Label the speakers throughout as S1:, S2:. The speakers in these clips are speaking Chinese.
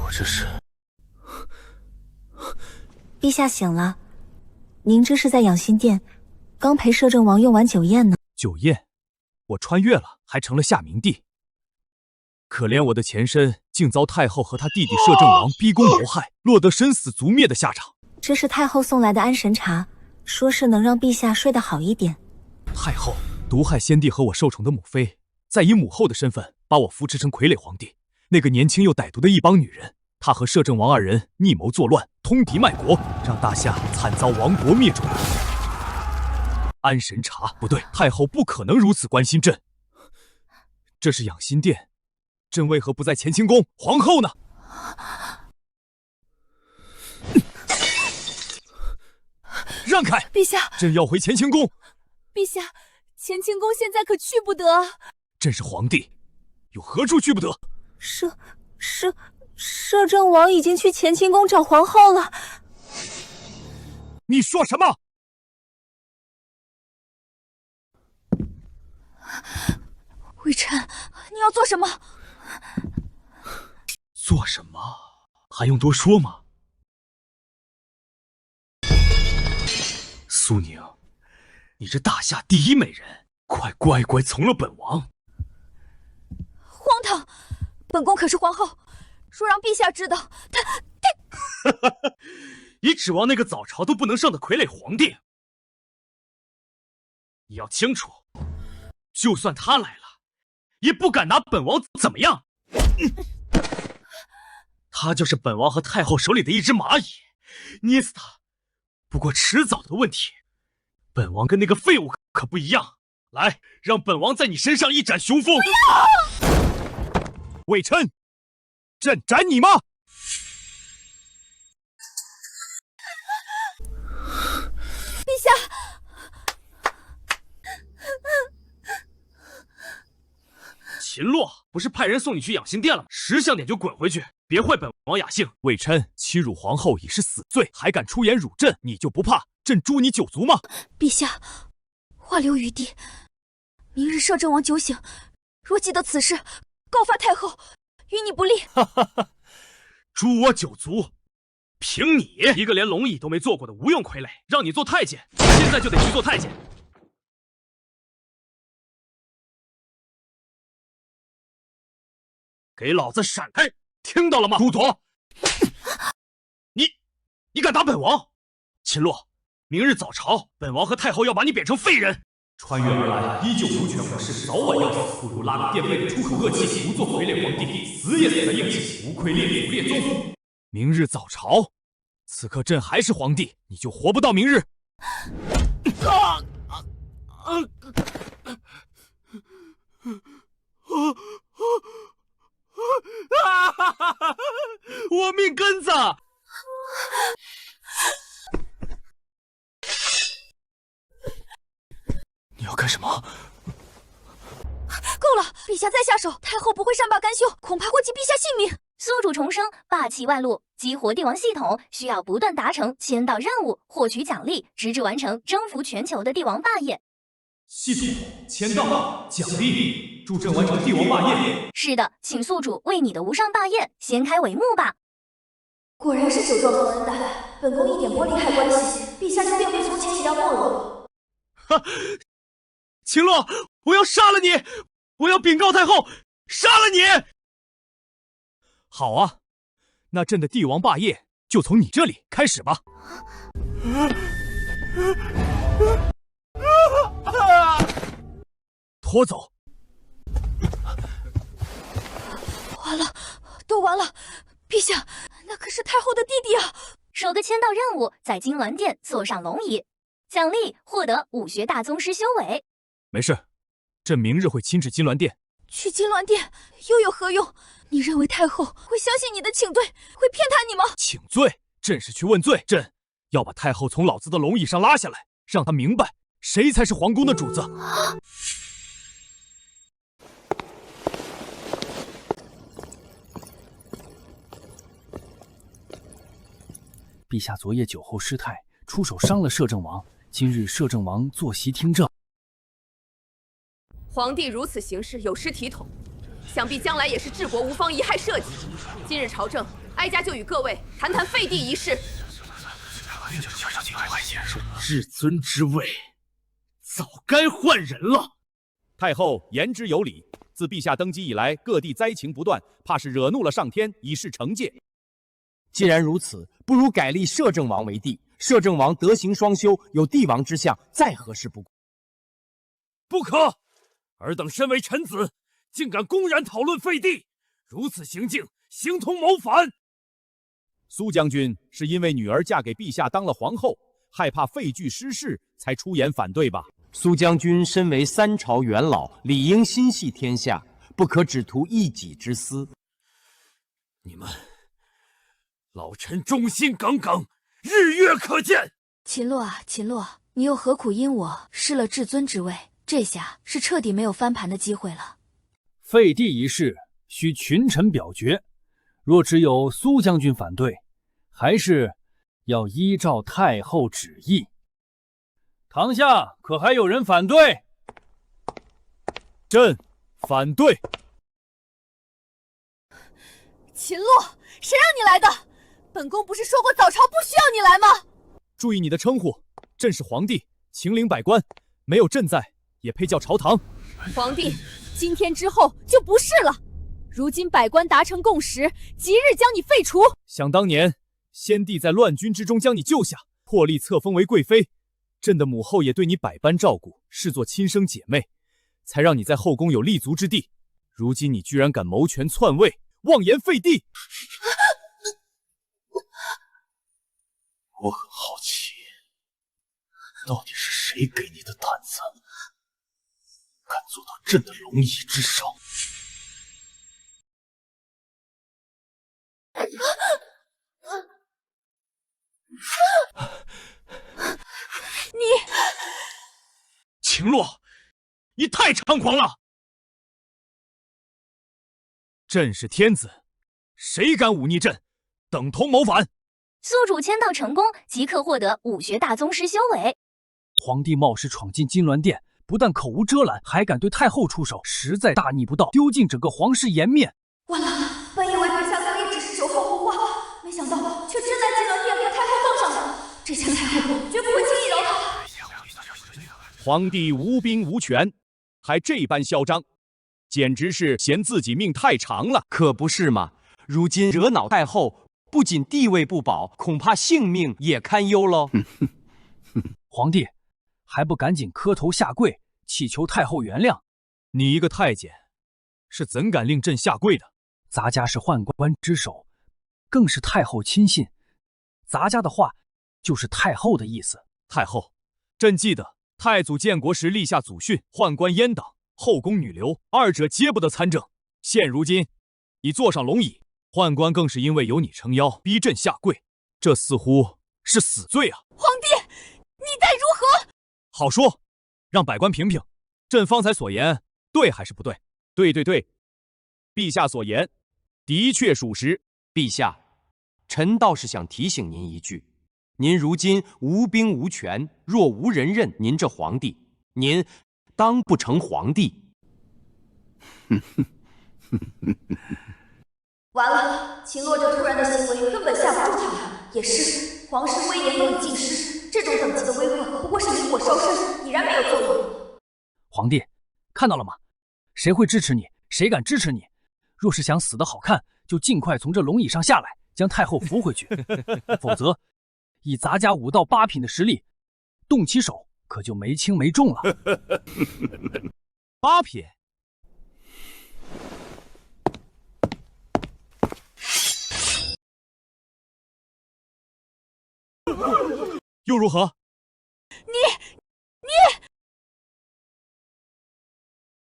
S1: 我这是……
S2: 陛下醒了，您这是在养心殿，刚陪摄政王用完酒宴呢。
S3: 酒宴，我穿越了，还成了夏明帝。可怜我的前身竟遭太后和他弟弟摄政王逼宫谋害，落得身死族灭的下场。
S2: 这是太后送来的安神茶，说是能让陛下睡得好一点。
S3: 太后毒害先帝和我受宠的母妃，再以母后的身份把我扶持成傀儡皇帝。那个年轻又歹毒的一帮女人，她和摄政王二人逆谋作乱，通敌卖国，让大夏惨遭亡国灭种。安神茶不对，太后不可能如此关心朕。这是养心殿，朕为何不在乾清宫？皇后呢？让开！
S4: 陛下，
S3: 朕要回乾清宫。
S4: 陛下，乾清宫现在可去不得。
S3: 朕是皇帝，有何处去不得？
S2: 摄政王已经去乾清宫找皇后了。
S3: 你说什么？
S4: 微臣，你要做什么？
S3: 做什么？还用多说吗？苏宁，你这大夏第一美人，快乖乖从了本王！
S4: 荒唐！本宫可是皇后，若让陛下知道，他……
S3: 你指望那个早朝都不能上的傀儡皇帝？你要清楚，就算他来了，也不敢拿本王怎么样。他就是本王和太后手里的一只蚂蚁，捏死他不过迟早的问题。本王跟那个废物可不一样，来，让本王在你身上一展雄风。魏琛，朕斩你吗？
S4: 陛下。
S3: 秦洛，不是派人送你去养心殿了吗？识相点就滚回去，别坏本王雅兴。魏琛欺辱皇后已是死罪，还敢出言辱朕，你就不怕朕诛你9族吗？
S4: 陛下，话留余地。明日摄政王酒醒，若记得此事，告发太后，与你不利。
S3: 诛我9族，凭你一个连龙椅都没做过的无用傀儡，让你做太监，现在就得去做太监。给老子闪开！听到了吗？朱左，你敢打本王？秦洛，明日早朝，本王和太后要把你贬成废人。穿越而来，依旧无权无势，早晚要死，不如拉个垫背的出口恶气，不做傀儡皇帝，死也死在硬气，无愧列祖列宗。明日早朝，此刻朕还是皇帝，你就活不到明日。我命根子！你要干什么？
S4: 够了，陛下再下手，太后不会善罢甘休，恐怕祸及陛下性命。
S2: 宿主重生，霸气外露，激活帝王系统，需要不断达成签到任务，获取奖励，直至完成征服全球的帝王霸业。
S3: 系统签到奖励，助朕完成帝王霸业。
S2: 是的，请宿主为你的无上霸业掀开帷幕吧。
S4: 果然是酒壮壮恩待，本宫一点波利害关系，陛下就变回从前一样懦弱。
S3: 哈，秦洛，我要杀了你！我要禀告太后，杀了你！好啊，那朕的帝王霸业就从你这里开始吧。拖走！
S4: 完了，都完了！陛下，那可是太后的弟弟啊！
S2: 首个签到任务，在金銮殿坐上龙椅，奖励获得武学大宗师修为。
S3: 没事，朕明日会亲至金銮殿。
S4: 去金銮殿又有何用？你认为太后会相信你的请罪，会偏袒你吗？
S3: 请罪？朕是去问罪，朕要把太后从老子的龙椅上拉下来，让她明白谁才是皇宫的主子。
S1: 陛下昨夜酒后失态，出手伤了摄政王。今日摄政王坐席听政。
S5: 皇帝如此行事，有失体统，想必将来也是治国无方，贻害社稷。今日朝政哀家就与各位谈谈废帝一事。
S6: 至尊之位，早该换人了。
S3: 太后言之有理，自陛下登基以来，各地灾情不断，怕是惹怒了上天，以示惩戒。
S7: 既然如此，不如改立摄政王为帝。摄政王德行双修，有帝王之相，再合适不过。
S6: 不可！尔等身为臣子，竟敢公然讨论废帝，如此行径，形同谋反。
S3: 苏将军是因为女儿嫁给陛下当了皇后，害怕废具失势，才出言反对吧？
S7: 苏将军身为三朝元老，理应心系天下，不可只图一己之私。
S6: 你们，老臣忠心耿耿，日月可见。
S4: 秦洛啊，秦洛，你又何苦因我失了至尊之位？这下是彻底没有翻盘的机会了。
S1: 废帝一事需群臣表决，若只有苏将军反对，还是要依照太后旨意。堂下可还有人反对？
S3: 朕反对。
S4: 秦洛，谁让你来的？本宫不是说过早朝不需要你来吗？
S3: 注意你的称呼，朕是皇帝，请领百官，没有朕在，也配叫朝堂？
S4: 皇帝，今天之后就不是了。如今百官达成共识，即日将你废除。
S3: 想当年，先帝在乱军之中将你救下，破例册封为贵妃。朕的母后也对你百般照顾，视作亲生姐妹，才让你在后宫有立足之地。如今你居然敢谋权篡位，妄言废帝！
S6: 我很好奇，到底是谁给你的胆子，敢坐到朕的龙椅之上？
S3: 秦洛，你太猖狂了！朕是天子，谁敢忤逆朕，等同谋反。
S2: 宿主签到成功，即刻获得武学大宗师修为。
S1: 皇帝冒失闯进金銮殿，不但口无遮拦，还敢对太后出手，实在大逆不道，丢尽整个皇室颜面。
S4: 完了，本以为陛下可以只是酒后胡话，没想到却真在金銮殿和太后杠上了。这下太后绝不会轻易饶他。
S3: 皇帝无兵无权，还这般嚣张，简直是嫌自己命太长了。
S7: 可不是嘛！如今惹恼太后，不仅地位不保，恐怕性命也堪忧喽。
S1: 皇帝还不赶紧磕头下跪，祈求太后原谅？
S3: 你一个太监，是怎敢令朕下跪的？
S1: 咱家是宦官之首，更是太后亲信，咱家的话就是太后的意思。
S3: 太后，朕记得太祖建国时立下祖训，宦官阉党，后宫女流，二者皆不得参政。现如今你坐上龙椅，宦官更是因为有你撑腰，逼朕下跪，这似乎是死罪啊！
S4: 皇帝，你待如何？
S3: 好说，让百官评评，朕方才所言对还是不对？对，陛下所言的确属实。
S7: 陛下，臣倒是想提醒您一句，您如今无兵无权，若无人认您这皇帝，您当不成皇帝。
S4: 完了，秦洛这突然的行为根本吓不住他们。也是，皇室威严都已尽失，这种等级的威吓不过是引火烧身，已然没有作用。
S1: 皇帝，看到了吗？谁会支持你？谁敢支持你？若是想死得好看，就尽快从这龙椅上下来，将太后扶回去。否则，以咱家5到8品的实力，动起手可就没轻没重了。
S3: 8品。又如何？
S4: 你，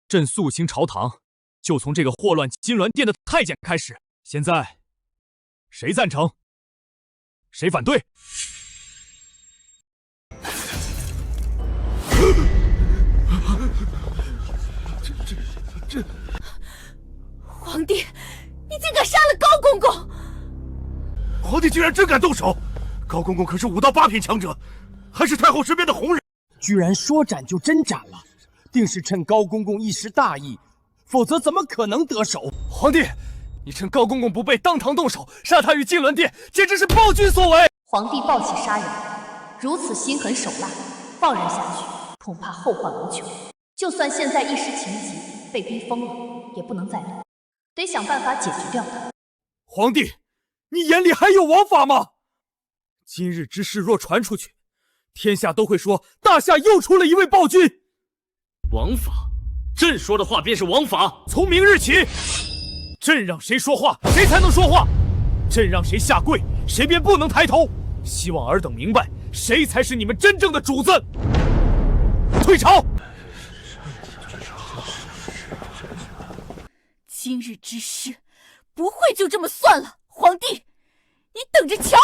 S3: 朕肃清朝堂，就从这个祸乱金銮殿的太监开始。现在，谁赞成？谁反对？
S6: 这，
S4: 皇帝，你竟敢杀了高公公！
S6: 皇帝居然真敢动手！高公公可是5到8品强者，还是太后身边的红人，
S7: 居然说斩就真斩了，定是趁高公公一时大意，否则怎么可能得手？
S6: 皇帝，
S3: 你趁高公公不备，当堂动手杀他于金銮殿，简直是暴君所为！
S8: 皇帝暴起杀人，如此心狠手辣，放任下去，恐怕后患无穷。就算现在一时情急，被逼疯了，也不能再留，得想办法解决掉他。
S6: 皇帝，你眼里还有王法吗？今日之事若传出去，天下都会说大夏又出了一位暴君。
S3: 王法，朕说的话便是王法。从明日起，朕让谁说话，谁才能说话；朕让谁下跪，谁便不能抬头。希望尔等明白，谁才是你们真正的主子。退朝！
S5: 今日之事不会就这么算了，皇帝，你等着瞧！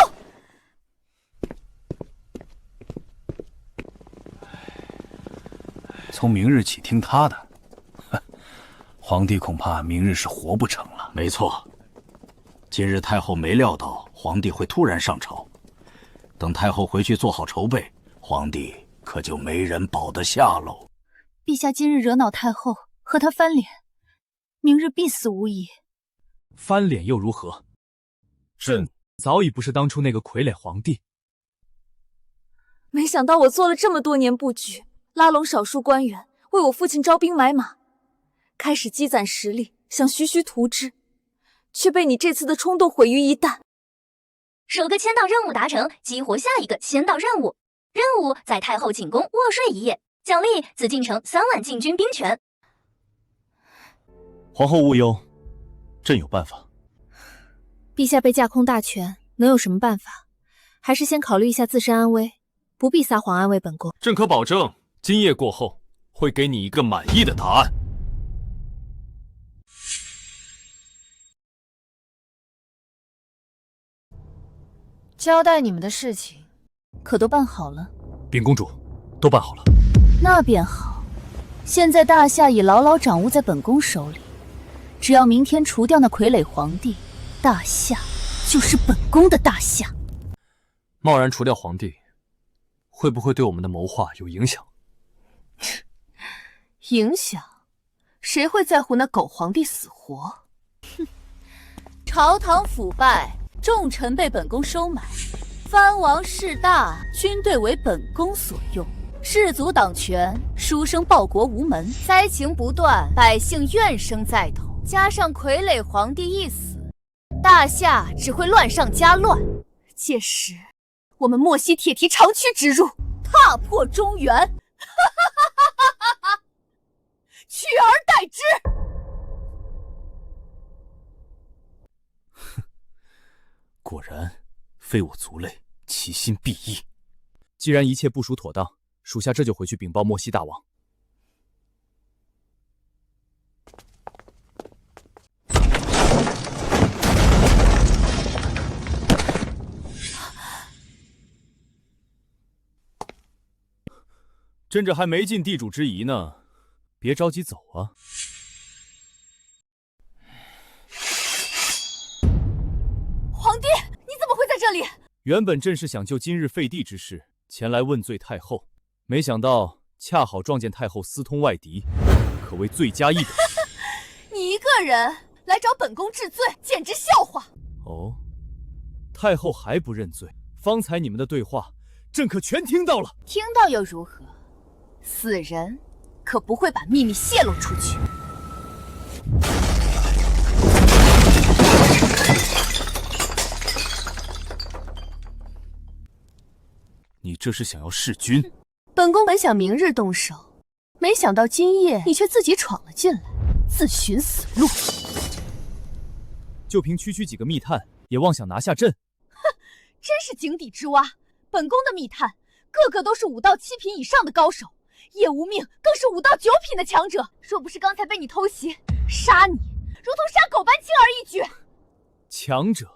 S1: 从明日起听他的，皇帝恐怕明日是活不成了。
S9: 没错，今日太后没料到皇帝会突然上朝，等太后回去做好筹备，皇帝可就没人保得下喽。
S8: 陛下今日惹恼太后，和她翻脸，明日必死无疑。
S3: 翻脸又如何？朕早已不是当初那个傀儡皇帝。
S10: 没想到我做了这么多年布局，拉拢少数官员，为我父亲招兵买马，开始积攒实力，想徐徐图之，却被你这次的冲动毁于一旦。
S2: 首个签到任务达成，激活下一个签到任务。任务在太后寝宫卧睡一夜，奖励紫禁城3万禁军兵权。
S3: 皇后勿忧，朕有办法。
S10: 陛下被架空大权，能有什么办法？还是先考虑一下自身安危，不必撒谎安慰本宫。
S3: 朕可保证，今夜过后会给你一个满意的答案。
S10: 交代你们的事情，可都办好了？
S3: 禀公主，都办好了。
S10: 那便好。现在大夏已牢牢掌握在本宫手里，只要明天除掉那傀儡皇帝，大夏就是本宫的大夏。
S3: 贸然除掉皇帝，会不会对我们的谋划有影响？
S5: 影响？谁会在乎那狗皇帝死活？
S10: 哼！朝堂腐败，重臣被本宫收买，藩王势大，军队为本宫所用，士族党权，书生报国无门，灾情不断，百姓怨声载头。加上傀儡皇帝一死，大夏只会乱上加乱。届时，我们莫西铁蹄长驱直入，踏破中原，取而代之。
S3: 果然，非我族类，其心必异。既然一切部署妥当，属下这就回去禀报莫西大王。朕这还没尽地主之谊呢，别着急走啊。
S10: 皇帝，你怎么会在这里？
S3: 原本朕是想就今日废帝之事前来问罪太后，没想到恰好撞见太后私通外敌，可谓罪加一等。
S10: 你一个人来找本宫治罪，简直笑话！
S3: 哦，太后还不认罪？方才你们的对话，朕可全听到了。
S10: 听到又如何？死人可不会把秘密泄露出去。
S3: 你这是想要弑君？
S5: 本宫本想明日动手，没想到今夜你却自己闯了进来，自寻死路。
S3: 就凭区区几个密探，也妄想拿下朕？
S10: 哼，真是井底之蛙！本宫的密探，个个都是5到7品以上的高手。叶无命更是5到9品的强者，若不是刚才被你偷袭，杀你如同杀狗般轻而易举。
S3: 强者，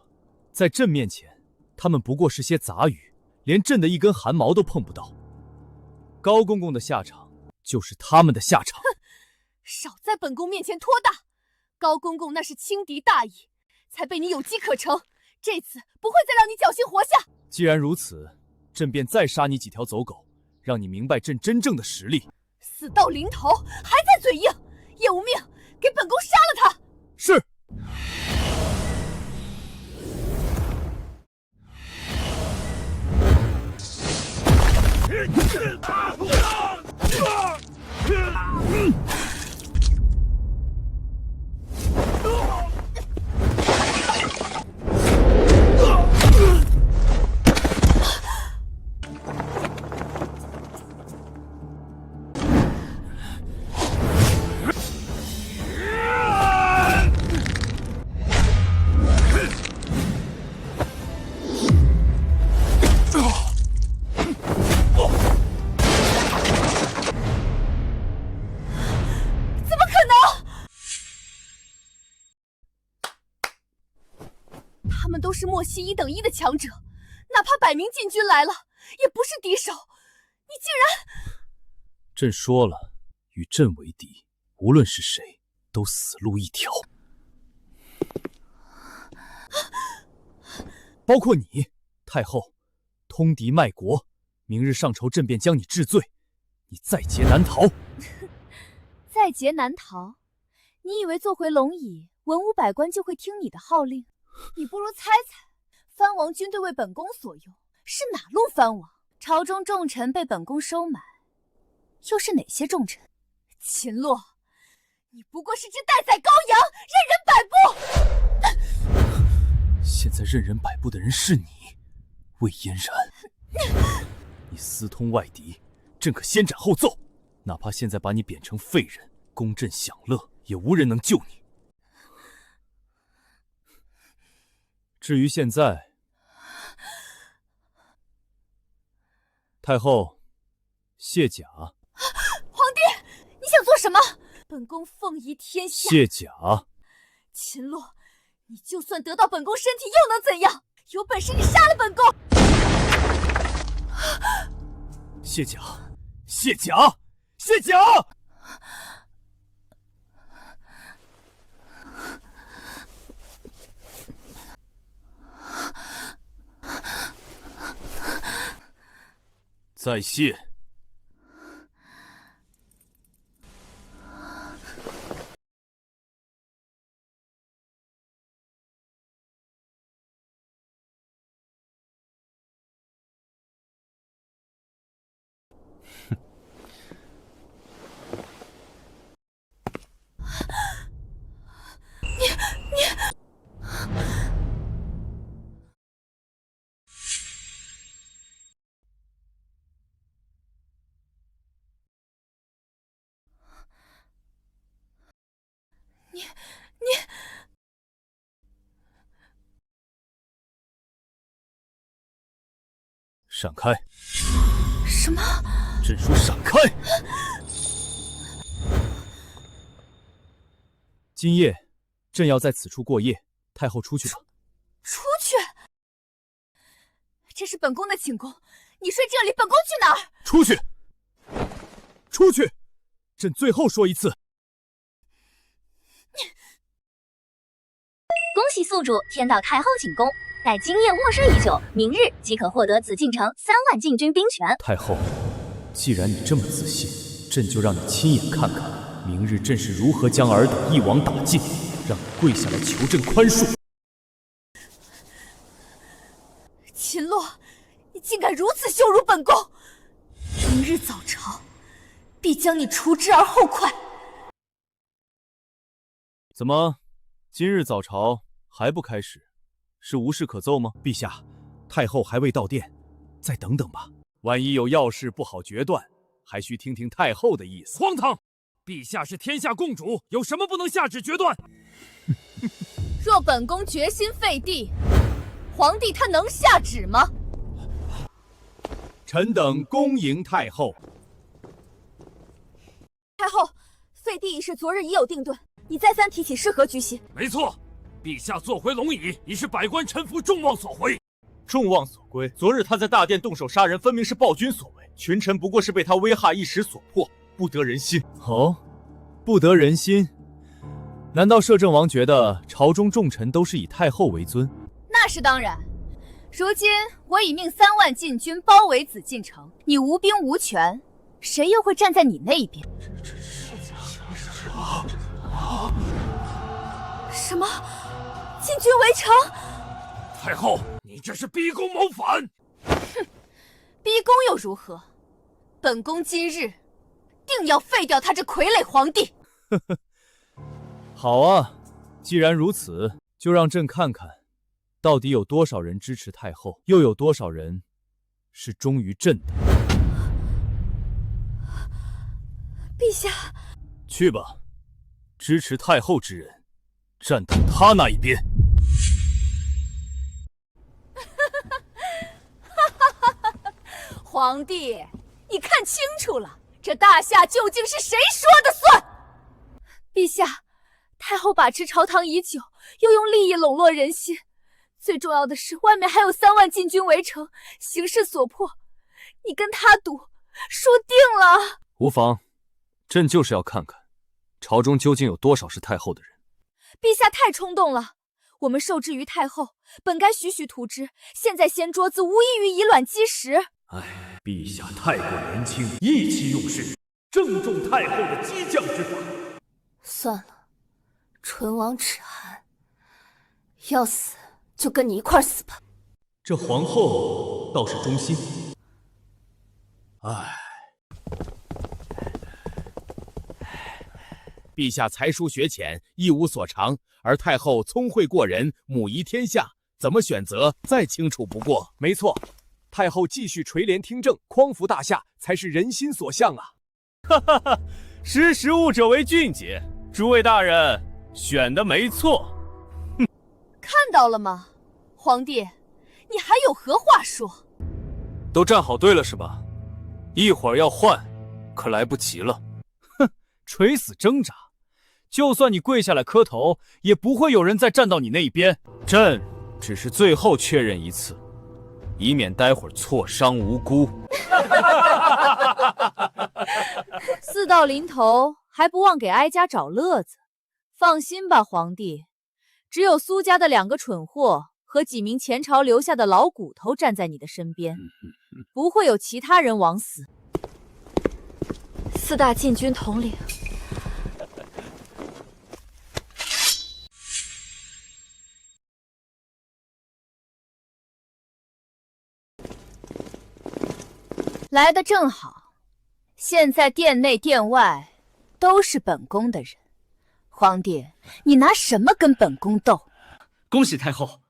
S3: 在朕面前，他们不过是些杂鱼，连朕的一根汗毛都碰不到。高公公的下场，就是他们的下场。
S10: 哼，少在本宫面前托大！高公公那是轻敌大意，才被你有机可乘。这次不会再让你侥幸活下。
S3: 既然如此，朕便再杀你几条走狗，让你明白朕真正的实力。
S10: 死到临头还在嘴硬，叶无命，给本宫杀了他！
S3: 是。
S5: 都是莫西1等1的强者，哪怕百名禁军来了，也不是敌手。你竟然……
S3: 朕说了，与朕为敌，无论是谁，都死路一条。包括你，太后，通敌卖国，明日上朝，朕便将你治罪，你在劫难逃。
S5: 在劫难逃？你以为坐回龙椅，文武百官就会听你的号令？你不如猜猜，藩王军队为本宫所用，是哪路藩王？朝中重臣被本宫收买，又是哪些重臣？秦洛，你不过是只待宰羔羊，任人摆布。
S3: 现在任人摆布的人是你，魏嫣然。你私通外敌，朕可先斩后奏。哪怕现在把你贬成废人，供朕享乐，也无人能救你。至于现在，太后，卸甲。
S5: 皇帝，你想做什么？本宫奉仪天下。
S3: 卸甲。
S5: 秦洛，你就算得到本宫身体又能怎样？有本事你杀了本宫！
S3: 卸甲，卸甲，卸甲！再卸。闪开！
S5: 什么？
S3: 朕说闪开！今夜，朕要在此处过夜。太后出去吧。
S5: 出去？这是本宫的寝宫，你睡这里，本宫去哪儿？
S3: 出去！出去！朕最后说一次。
S2: 恭喜宿主天道太后寝宫，待今夜卧睡已久，明日即可获得紫禁城3万禁军兵权。
S3: 太后，既然你这么自信，朕就让你亲眼看看，明日朕是如何将尔等一网打尽，让你跪下来求朕宽恕。
S5: 秦洛，你竟敢如此羞辱本宫！明日早朝，必将你除之而后快。
S3: 怎么，今日早朝还不开始？是无事可奏吗？陛下，太后还未到殿，再等等吧。万一有要事不好决断，还需听听太后的意思。
S6: 荒唐！陛下是天下共主，有什么不能下旨决断？
S5: 若本宫决心废帝，皇帝他能下旨吗？
S3: 臣等恭迎太后。
S4: 太后，废帝一事昨日已有定论，你再三提起是何居心？
S6: 没错，陛下坐回龙椅，已是百官臣服众望所归。
S3: 众望所归。昨日他在大殿动手杀人，分明是暴君所为，群臣不过是被他威吓一时所迫，不得人心。哦，不得人心？难道摄政王觉得朝中重臣都是以太后为尊？
S5: 那是当然。如今我已命3万禁军包围紫禁城，你无兵无权，谁又会站在你那一边？
S4: 什么？禁军围城？
S6: 太后，你这是逼宫谋反！
S5: 哼，逼宫又如何？本宫今日定要废掉他这傀儡皇帝！
S3: 呵呵，好啊，既然如此，就让朕看看，到底有多少人支持太后，又有多少人是忠于朕的。
S4: 陛下，
S3: 去吧，支持太后之人，站到他那一边。
S5: 皇帝，你看清楚了，这大夏究竟是谁说的算？陛下，太后把持朝堂已久，又用利益笼络人心，最重要的是，外面还有3万禁军围城，形势所迫，你跟他赌，输定了。
S3: 无妨，朕就是要看看，朝中究竟有多少是太后的人。
S5: 陛下太冲动了，我们受制于太后，本该徐徐图之，现在掀桌子，无异于以卵击石。
S6: 唉，陛下太过年轻，意气用事，正中太后的激将之法。
S10: 算了，唇亡齿寒，要死就跟你一块死吧。
S3: 这皇后倒是忠心。
S6: 唉，陛下才疏学浅，一无所长，而太后聪慧过人，母仪天下，怎么选择再清楚不过。
S3: 没错，太后继续垂帘听政，匡扶大夏，才是人心所向啊！
S6: 哈哈哈，识时务者为俊杰，诸位大人选的没错。
S5: 看到了吗，皇帝，你还有何话说？
S3: 都站好队了是吧？一会儿要换，可来不及了。
S1: 哼，垂死挣扎，就算你跪下来磕头，也不会有人再站到你那一边。朕只是最后确认一次，以免待会儿挫伤无辜。
S5: 事到临头，还不忘给哀家找乐子。放心吧，皇帝，只有苏家的2个蠢货和几名前朝留下的老骨头站在你的身边，不会有其他人枉死。4大禁军统领，来得正好，现在殿内殿外都是本宫的人。皇帝，你拿什么跟本宫斗？
S11: 恭喜太后，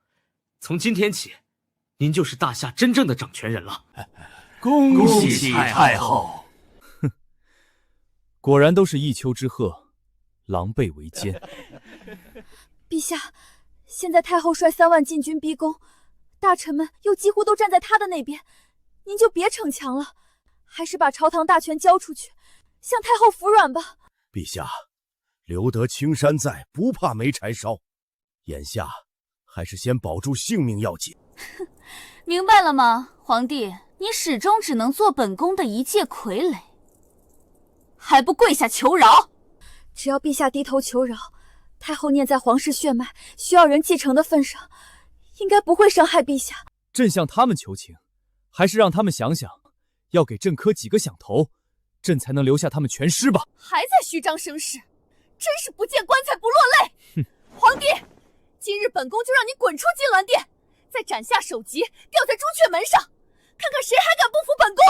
S11: 从今天起，您就是大夏真正的掌权人了。
S6: 恭喜太后！
S3: 哼，果然都是一丘之貉，狼狈为奸。
S5: 陛下，现在太后率3万禁军逼宫，大臣们又几乎都站在他的那边，您就别逞强了，还是把朝堂大权交出去，向太后服软吧。
S6: 陛下，留得青山在，不怕没柴烧。眼下还是先保住性命要紧。
S10: 明白了吗，皇帝？你始终只能做本宫的一介傀儡，还不跪下求饶？
S5: 只要陛下低头求饶，太后念在皇室血脉需要人继承的份上，应该不会伤害陛下。
S3: 朕向他们求情，还是让他们想想，要给朕磕几个响头，朕才能留下他们全尸吧。
S5: 还在虚张声势，真是不见棺材不落泪。
S3: 哼，
S5: 皇帝，今日本宫就让你滚出金銮殿，再斩下首级，吊在朱雀门上，看看谁还敢不服本宫。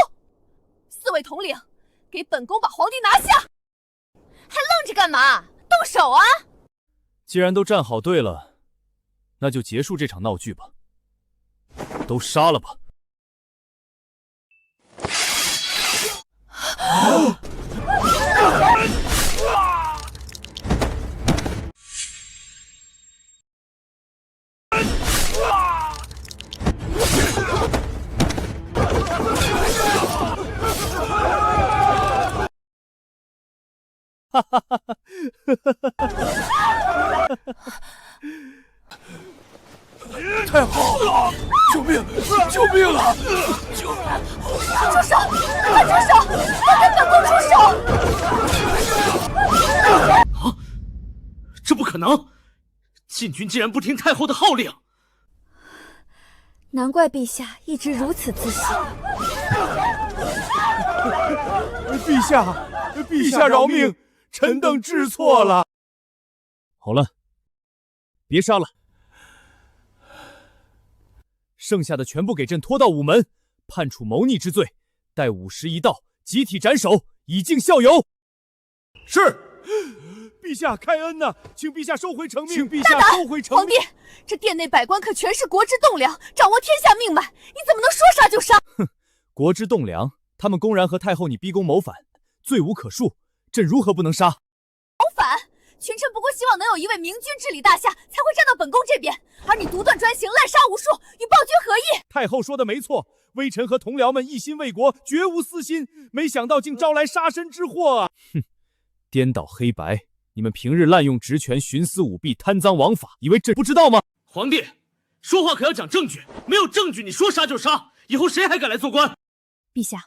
S5: 4位统领，给本宫把皇帝拿下！还愣着干嘛？动手啊！
S3: 既然都站好队了，那就结束这场闹剧吧。都杀了吧！
S6: 哈哈哈哈！太后，救命！救命啊！救命！
S5: 住手！快住手！快给本宫住手！
S11: 啊！这不可能！禁军竟然不听太后的号令！
S5: 难怪陛下一直如此自信。
S6: 陛下饶命！臣等知错了。
S3: 好了，别杀了，剩下的全部给朕拖到午门，判处谋逆之罪，待午时一到，集体斩首，以敬校友。
S6: 是。陛下开恩呐，请陛下收回成命！请陛
S5: 下
S6: 收回成命！
S5: 皇帝，这殿内百官可全是国之栋梁，掌握天下命脉，你怎么能说杀就杀？
S3: 哼，国之栋梁，他们公然和太后你逼宫谋反，罪无可恕，朕如何不能杀？
S5: 谋反？群臣不过希望能有一位明君治理大夏，才会站到本宫这边，而你独断专行，滥杀无数，与暴君何异？
S3: 太后说的没错，微臣和同僚们一心为国，绝无私心，没想到竟招来杀身之祸啊！哼，颠倒黑白，你们平日滥用职权，徇私舞弊，贪赃枉法，以为朕不知道吗？
S11: 皇帝，说话可要讲证据，没有证据你说杀就杀，以后谁还敢来做官？
S5: 陛下，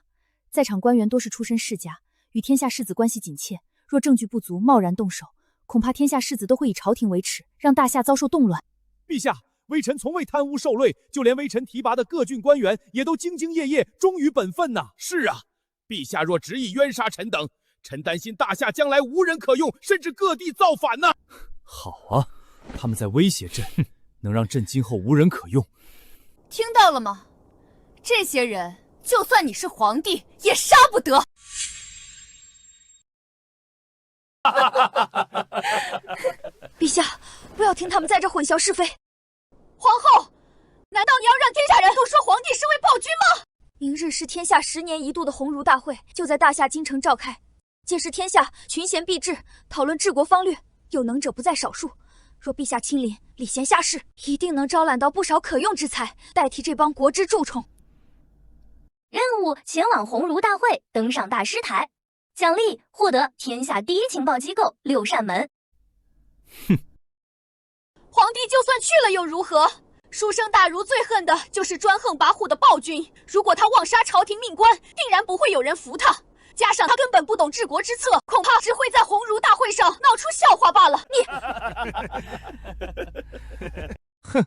S5: 在场官员多是出身世家，与天下世子关系紧切，若证据不足，贸然动手，恐怕天下世子都会以朝廷为耻，让大夏遭受动乱。
S3: 陛下，微臣从未贪污受贿，就连微臣提拔的各郡官员也都兢兢业业，忠于本分呐。是啊，陛下若执意冤杀臣等，臣担心大夏将来无人可用，甚至各地造反呐。好啊，他们在威胁朕，能让朕今后无人可用。
S5: 听到了吗？这些人，就算你是皇帝，也杀不得。
S4: 陛下，不要听他们在这混淆是非。皇后，难道你要让天下人都说皇帝是位暴君吗？明日是天下10年一度的鸿儒大会，就在大夏京城召开。届时天下群贤毕至，讨论治国方略，有能者不在少数。若陛下亲临，礼贤下士，一定能招揽到不少可用之才，代替这帮国之蛀虫。
S2: 任务：前往鸿儒大会，登上大师台。奖励：获得天下第一情报机构6扇门。
S4: 皇帝就算去了又如何？书生大儒最恨的就是专横跋扈的暴君。如果他妄杀朝廷命官，定然不会有人服他。加上他根本不懂治国之策，恐怕只会在鸿儒大会上闹出笑话罢了。
S3: 哼，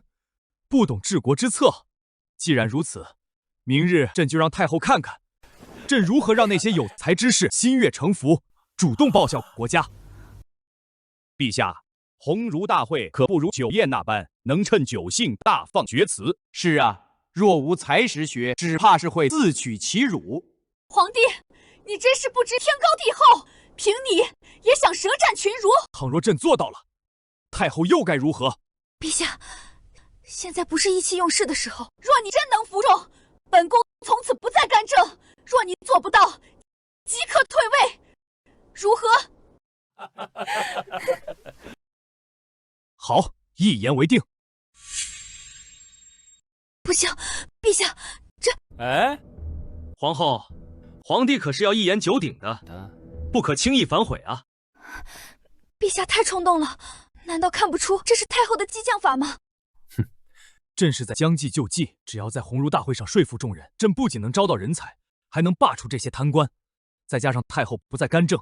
S3: 不懂治国之策。既然如此，明日朕就让太后看看，朕如何让那些有才之士心悦诚服，主动报效国家。陛下，鸿儒大会可不如酒宴那般，能趁酒兴大放厥词。
S7: 是啊，若无才识学，只怕是会自取其辱。
S4: 皇帝，你真是不知天高地厚，凭你也想舌战群儒？
S3: 倘若朕做到了，太后又该如何？
S4: 陛下，现在不是意气用事的时候。若你真能服众，本宫从此不再干政；若你做不到，即刻退位，如何？
S3: 好，一言为定。
S4: 不行，陛下，这……
S12: 哎，皇后，皇帝可是要一言九鼎的，不可轻易反悔啊！
S4: 陛下太冲动了，难道看不出这是太后的激将法吗？
S3: 哼，朕是在将计就计，只要在鸿儒大会上说服众人，朕不仅能招到人才，还能罢黜这些贪官。再加上太后不再干政，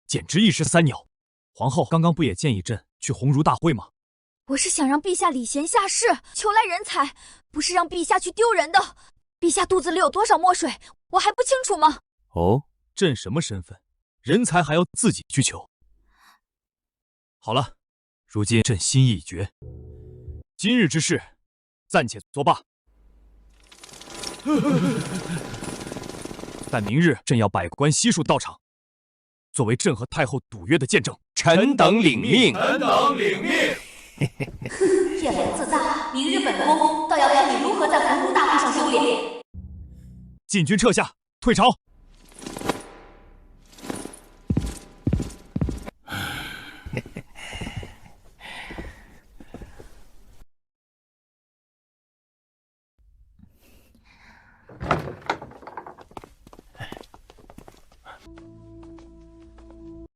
S3: 简直一石三鸟。皇后刚刚不也建议朕去鸿儒大会吗？
S4: 我是想让陛下礼贤下士，求来人才，不是让陛下去丢人的。陛下肚子里有多少墨水，我还不清楚吗？
S3: 哦，朕什么身份？人才还要自己去求？好了，如今朕心意已决，今日之事暂且作罢。但明日朕要百官悉数到场，作为朕和太后赌约的见证。
S7: 臣等领命。
S11: 臣等领命。
S8: 夜来自大，明日本宫倒要看你如何在鸿儒大会上丢脸。
S3: 禁军撤下，退朝。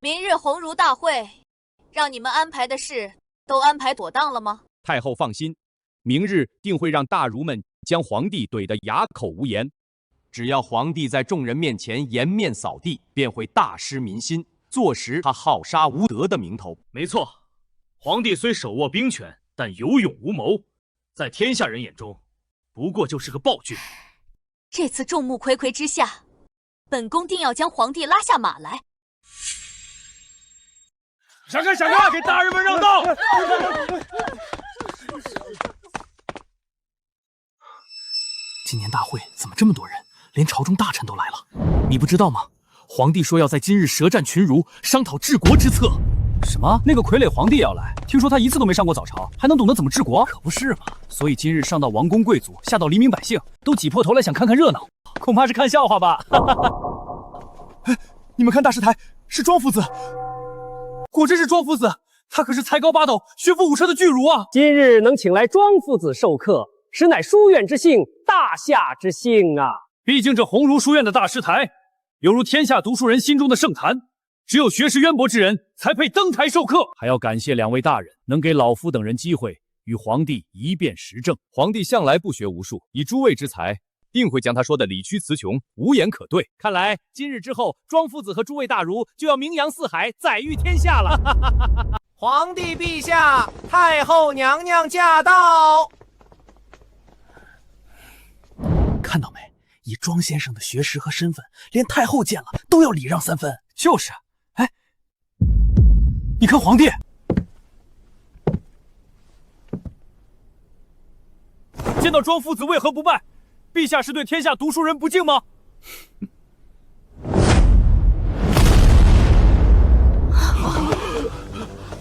S10: 明日鸿儒大会，让你们安排的事都安排妥当了吗？
S3: 太后放心，明日定会让大儒们将皇帝怼得哑口无言。
S7: 只要皇帝在众人面前颜面扫地，便会大失民心，坐实他好杀无德的名头。
S12: 没错，皇帝虽手握兵权，但有勇无谋，在天下人眼中，不过就是个暴君。
S10: 这次众目睽睽之下，本宫定要将皇帝拉下马来。
S6: 闪开，闪开，给大人们让道！
S1: 今年大会怎么这么多人？连朝中大臣都来了。你不知道吗？皇帝说要在今日舌战群儒，商讨治国之策。什么？那个傀儡皇帝也要来？听说他一次都没上过早朝，还能懂得怎么治国？可不是嘛！所以今日上到王公贵族，下到黎民百姓，都挤破头来想看看热闹，恐怕是看笑话吧。哎，你们看大师台，是庄夫子。果真是庄夫子，他可是才高八斗、学富五车的巨儒啊！
S13: 今日能请来庄夫子授课，实乃书院之幸，大夏之幸啊！
S6: 毕竟这鸿儒书院的大师台，犹如天下读书人心中的圣坛，只有学识渊博之人才配登台授课。
S12: 还要感谢2位大人，能给老夫等人机会，
S3: 与皇帝一辩时政。皇帝向来不学无术，以诸位之才，定会将他说的理屈词穷，无言可对。
S12: 看来今日之后，庄夫子和诸位大儒就要名扬四海，载誉天下了。
S14: 皇帝陛下，太后娘娘驾到！
S1: 看到没？以庄先生的学识和身份，连太后见了都要礼让3分。就是，哎，你看皇帝。
S12: 见到庄夫子为何不拜？陛下是对天下读书人不敬吗？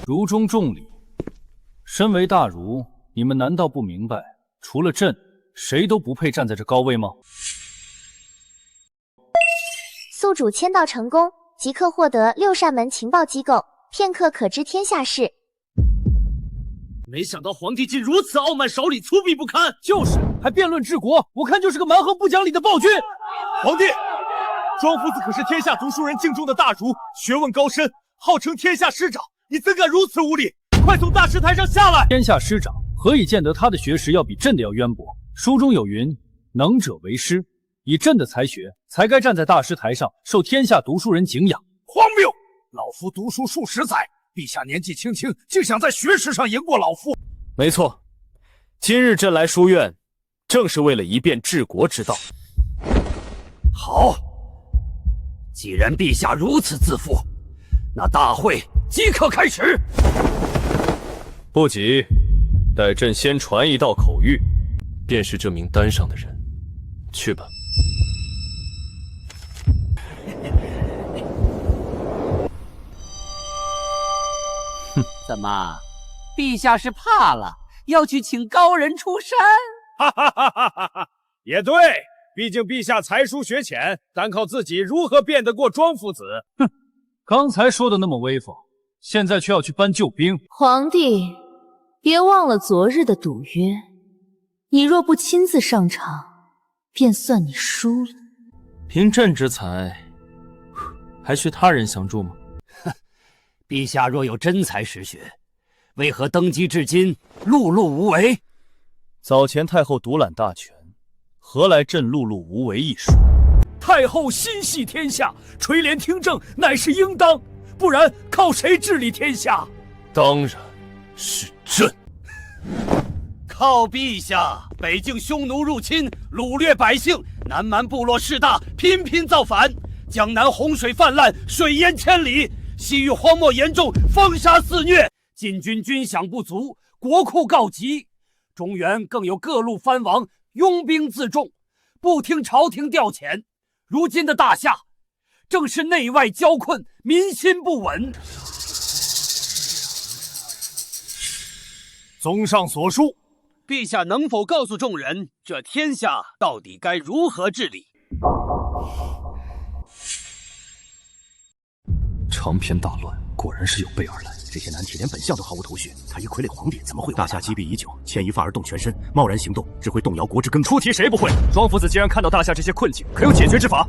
S1: 儒中重礼，身为大儒，你们难道不明白，除了朕，谁都不配站在这高位吗？
S2: 宿主签到成功，即刻获得6扇门情报机构，片刻可知天下事。
S12: 没想到皇帝竟如此傲慢少礼，粗鄙不堪。
S1: 就是，还辩论治国，我看就是个蛮横不讲理的暴君。
S12: 皇帝，庄夫子可是天下读书人敬重的大儒，学问高深，号称天下师长，你怎敢如此无礼？快从大师台上下来！
S1: 天下师长何以见得他的学识要比朕的要渊博？书中有云，能者为师。以朕的才学，才该站在大师台上，受天下读书人敬仰。
S6: 荒谬！老夫读书数十载，陛下年纪轻轻，竟想在学识上赢过老夫。
S12: 没错，今日朕来书院，正是为了一辩治国之道。
S6: 好，既然陛下如此自负，那大会即刻开始。
S12: 不急，待朕先传一道口谕，便是这名单上的人。去吧。
S14: 怎么，陛下是怕了，要去请高人出山？
S6: 哈哈哈哈哈！也对，毕竟陛下才疏学浅，单靠自己如何辩得过庄夫子？
S1: 哼，刚才说的那么威风，现在却要去搬救兵。
S10: 皇帝，别忘了昨日的赌约，你若不亲自上场，便算你输了。
S12: 凭朕之才，还需他人相助吗？
S6: 陛下若有真才实学，为何登基至今碌碌无为？
S12: 早前太后独揽大权，何来朕碌碌无为一说？
S6: 太后心系天下，垂帘听政乃是应当，不然靠谁治理天下？
S12: 当然是朕。
S6: 靠陛下！北境匈奴入侵，掳掠百姓，南蛮部落势大，频频造反。江南洪水泛滥，水淹千里。西域荒漠严重，风沙肆虐，晋军军饷不足，国库告急。中原更有各路藩王拥兵自重，不听朝廷调遣。如今的大夏，正是内外交困，民心不稳。综上所述，陛下能否告诉众人，这天下到底该如何治理？
S3: 长篇大论，果然是有备而来。这些难题连本相都毫无头绪，他一傀儡皇帝怎么会有？大夏积弊已久，牵一发而动全身，贸然行动只会动摇国之根。出题谁不会？庄夫子既然看到大夏这些困境，可有解决之法？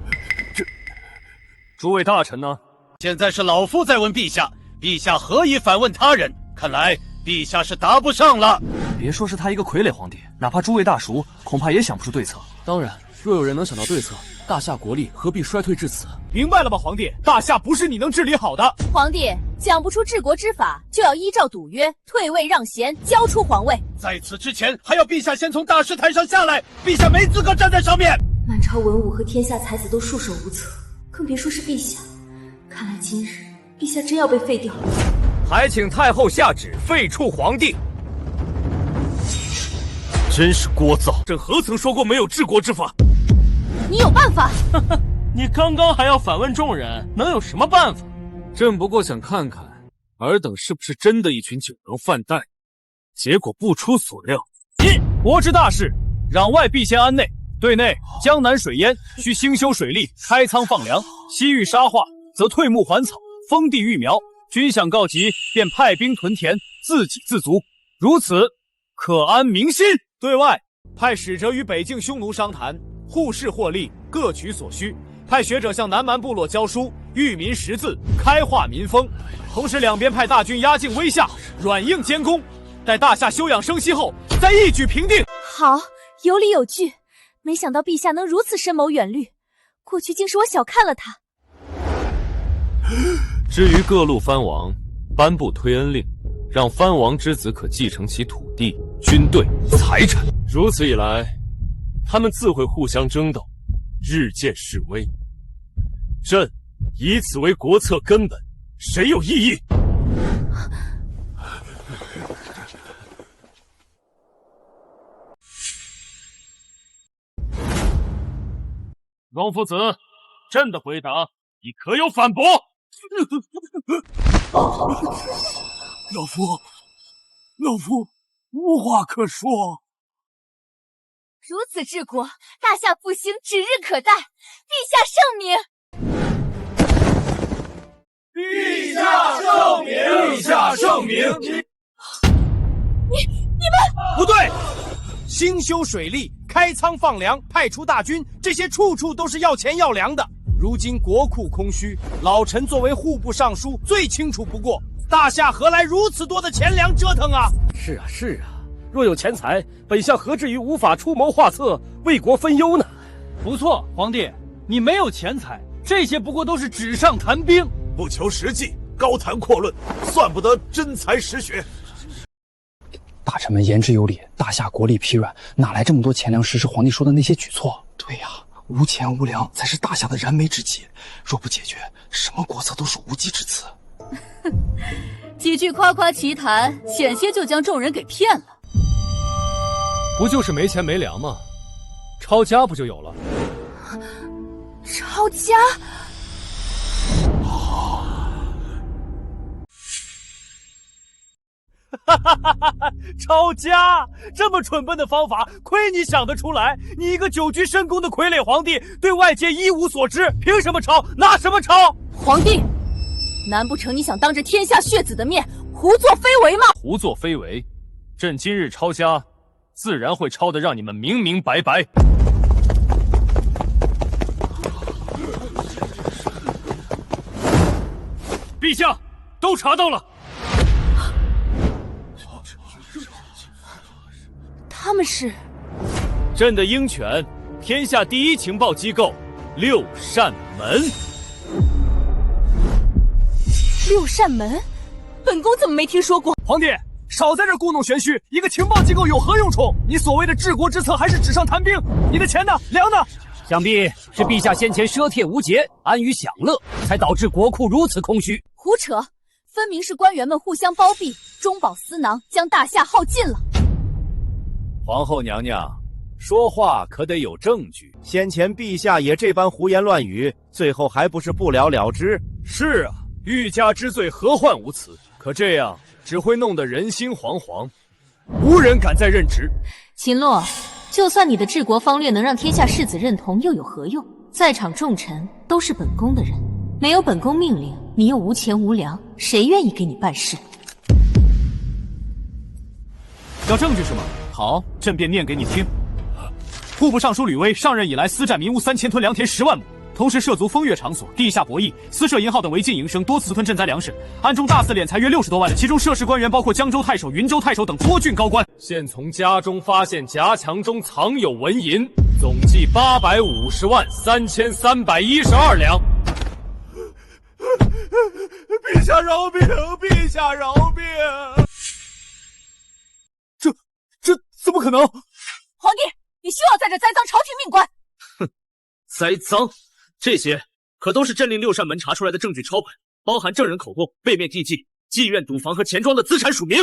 S12: 诸位大臣呢？
S6: 现在是老夫在问陛下，陛下何以反问他人？看来陛下是答不上了。
S3: 别说是他一个傀儡皇帝，哪怕诸位大熟，恐怕也想不出对策。
S12: 当然，若有人能想到对策，大夏国力何必衰退至此？
S6: 明白了吧，皇帝？大夏不是你能治理好的。
S5: 皇帝讲不出治国之法，就要依照赌约退位让贤，交出皇位。
S6: 在此之前，还要陛下先从大师台上下来，陛下没资格站在上面。
S10: 满朝文武和天下才子都束手无策，更别说是陛下。看来今日陛下真要被废掉了。
S6: 还请太后下旨废黜皇帝。
S12: 真是聒噪！朕何曾说过没有治国之法？
S5: 你有办法？
S12: 你刚刚还要反问众人，能有什么办法？朕不过想看看尔等是不是真的一群酒囊饭袋。结果不出所料，
S1: 国之大事，攘外必先安内。对内，江南水淹，需兴修水利，开仓放粮；西域沙化，则退牧还草，封地育苗。军饷告急，便派兵屯田，自给自足。如此，可安民心。
S6: 对外，派使者与北境匈奴商谈，互市获利，各取所需。派学者向南蛮部落教书，育民识字，开化民风。同时，两边派大军压境威吓，软硬兼攻。
S3: 待大夏休养生息后，再一举平定。
S5: 好，有理有据。没想到陛下能如此深谋远虑，过去竟是我小看了他。
S12: 至于各路藩王，颁布推恩令，让藩王之子可继承其土地、军队、财产。如此一来，他们自会互相争斗，日渐式微。朕以此为国策根本，谁有异议？王夫子，朕的回答你可有反驳？
S3: 老夫无话可说。
S5: 如此治国，大夏复兴指日可待。陛下圣明。
S3: 陛下圣明！陛下圣明！
S5: 你们
S7: 不对，兴修水利、开仓放粮、派出大军，这些处处都是要钱要粮的。如今国库空虚，老臣作为户部尚书最清楚不过，大夏何来如此多的钱粮折腾啊？
S13: 是啊，是啊，若有钱财，本相何至于无法出谋划策，为国分忧呢？
S1: 不错，皇帝，你没有钱财，这些不过都是纸上谈兵，
S3: 不求实际，高谈阔论，算不得真才实学。
S15: 大臣们言之有理，大夏国力疲软，哪来这么多钱粮实施皇帝说的那些举措？对呀，无钱无粮才是大夏的燃眉之急，若不解决，什么国策都是无济之辞。
S10: 几句夸夸其谈，险些就将众人给骗了。
S12: 不就是没钱没粮吗？抄家不就有了？
S5: 抄家？
S3: 抄家，这么蠢笨的方法，亏你想得出来！你一个久居深宫的傀儡皇帝，对外界一无所知，凭什么抄？拿什么抄？
S10: 皇帝，难不成你想当着天下血子的面胡作非为吗？
S12: 胡作非为，朕今日抄家，自然会抄得让你们明明白白。陛下，都查到了。
S5: 他们是
S12: 朕的鹰犬，天下第一情报机构六扇门。
S5: 六扇门，本宫怎么没听说过？
S3: 皇帝，少在这故弄玄虚，一个情报机构有何用处？你所谓的治国之策还是纸上谈兵？你的钱呢？粮呢？
S14: 想必是陛下先前奢帖无节，安于享乐，才导致国库如此空虚。
S5: 胡扯，分明是官员们互相包庇，中饱私囊，将大夏耗尽了。
S3: 皇后娘娘，说话可得有证据。
S16: 先前陛下也这般胡言乱语，最后还不是不了了之？
S3: 是啊，欲加之罪，何患无辞？可这样只会弄得人心惶惶，无人敢再任职。
S10: 秦洛，就算你的治国方略能让天下士子认同，又有何用？在场众臣都是本宫的人，没有本宫命令，你又无钱无粮，谁愿意给你办事？
S3: 要证据是吗？好，朕便念给你听。户部尚书吕威上任以来，私占民屋3000吨，良田10万亩，同时涉足风月场所、地下博弈、私设银号等违禁营生，多次私吞赈灾粮食，暗中大肆敛财约60多万，其中涉事官员包括江州太守、云州太守等多郡高官。
S12: 现从家中发现夹墙中藏有纹银，总计850万3312两。
S3: 陛下饶命！陛下饶命！这怎么可能？
S10: 皇帝，你休要在这栽赃朝廷命官！
S11: 哼，栽赃，这些可都是朕令六扇门查出来的证据抄本，包含证人口供、背面地记、妓院、赌房和钱庄的资产署名。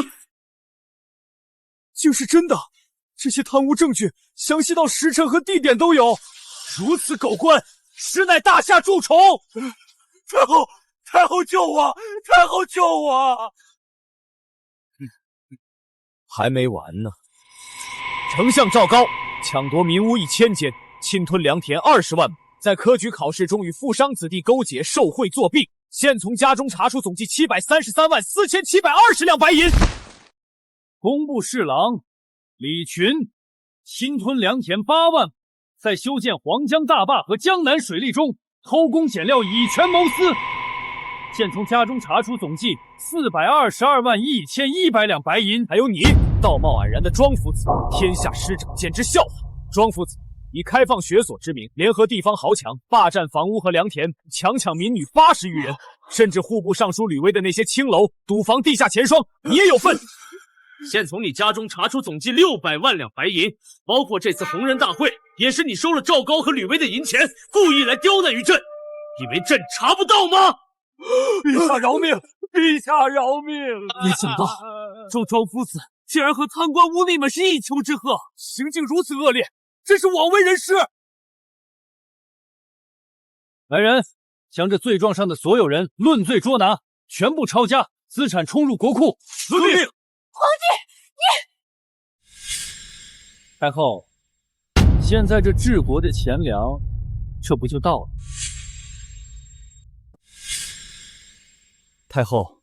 S3: 竟是真的！这些贪污证据详细到时辰和地点都有。如此狗官，实乃大夏蛀虫！太后救我！太后救我！还没完呢。丞相赵高抢夺民屋1000间，侵吞良田20万亩，在科举考试中与富商子弟勾结受贿作弊，现从家中查出总计733万4720两白银。工部侍郎李群侵吞良田8万亩，在修建黄江大坝和江南水利中偷工减料，以权谋私。
S1: 现从家中查出总计4221100两白银。还有你，道貌岸然的庄夫子，天下师长简直笑话。庄夫子以开放学所之名，联合地方豪强，霸占房屋和良田，强抢民女80余人，甚至户部尚书吕威的那些青楼，堵防地下钱庄，你也有份。
S11: 现从你家中查出总计600万两白银，包括这次红人大会，也是你收了赵高和吕威的银钱，故意来刁难于朕，以为朕查不到吗？
S1: 陛下饶命！陛下饶命！
S11: 没想到
S1: 庄夫子竟然和贪官污吏们是一丘之貉，行径如此恶劣，真是枉为人师！来人，将这罪状上的所有人论罪捉拿，全部抄家，资产充入国库。遵命。
S4: 皇帝，
S1: 太后，现在这治国的钱粮，这不就到了？
S3: 太后，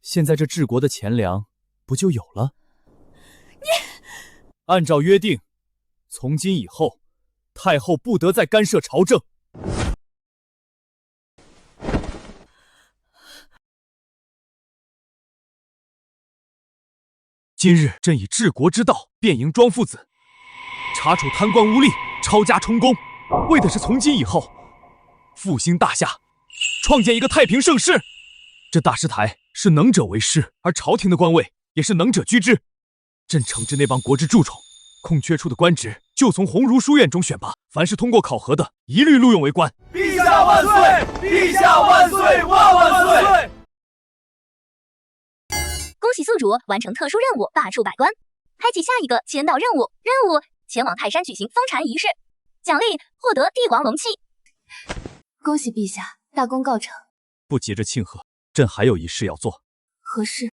S3: 现在这治国的钱粮不就有了？
S4: 你
S3: 按照约定，从今以后，太后不得再干涉朝政。今日朕以治国之道辩迎庄父子，查处贪官污吏，抄家充公，为的是从今以后复兴大夏，创建一个太平盛世。这大师台是能者为师，而朝廷的官位也是能者居之。朕惩治那帮国之蛀虫，空缺出的官职就从鸿儒书院中选拔，凡是通过考核的，一律录用为官。
S7: 陛下万岁！陛下万岁！万万岁！
S2: 恭喜宿主完成特殊任务，罢黜百官，开启下一个签到任务。任务：前往泰山举行封禅仪式，奖励获得帝王龙器。
S8: 恭喜陛下，大功告成。
S3: 不急着庆贺，朕还有一事要做。
S8: 何事？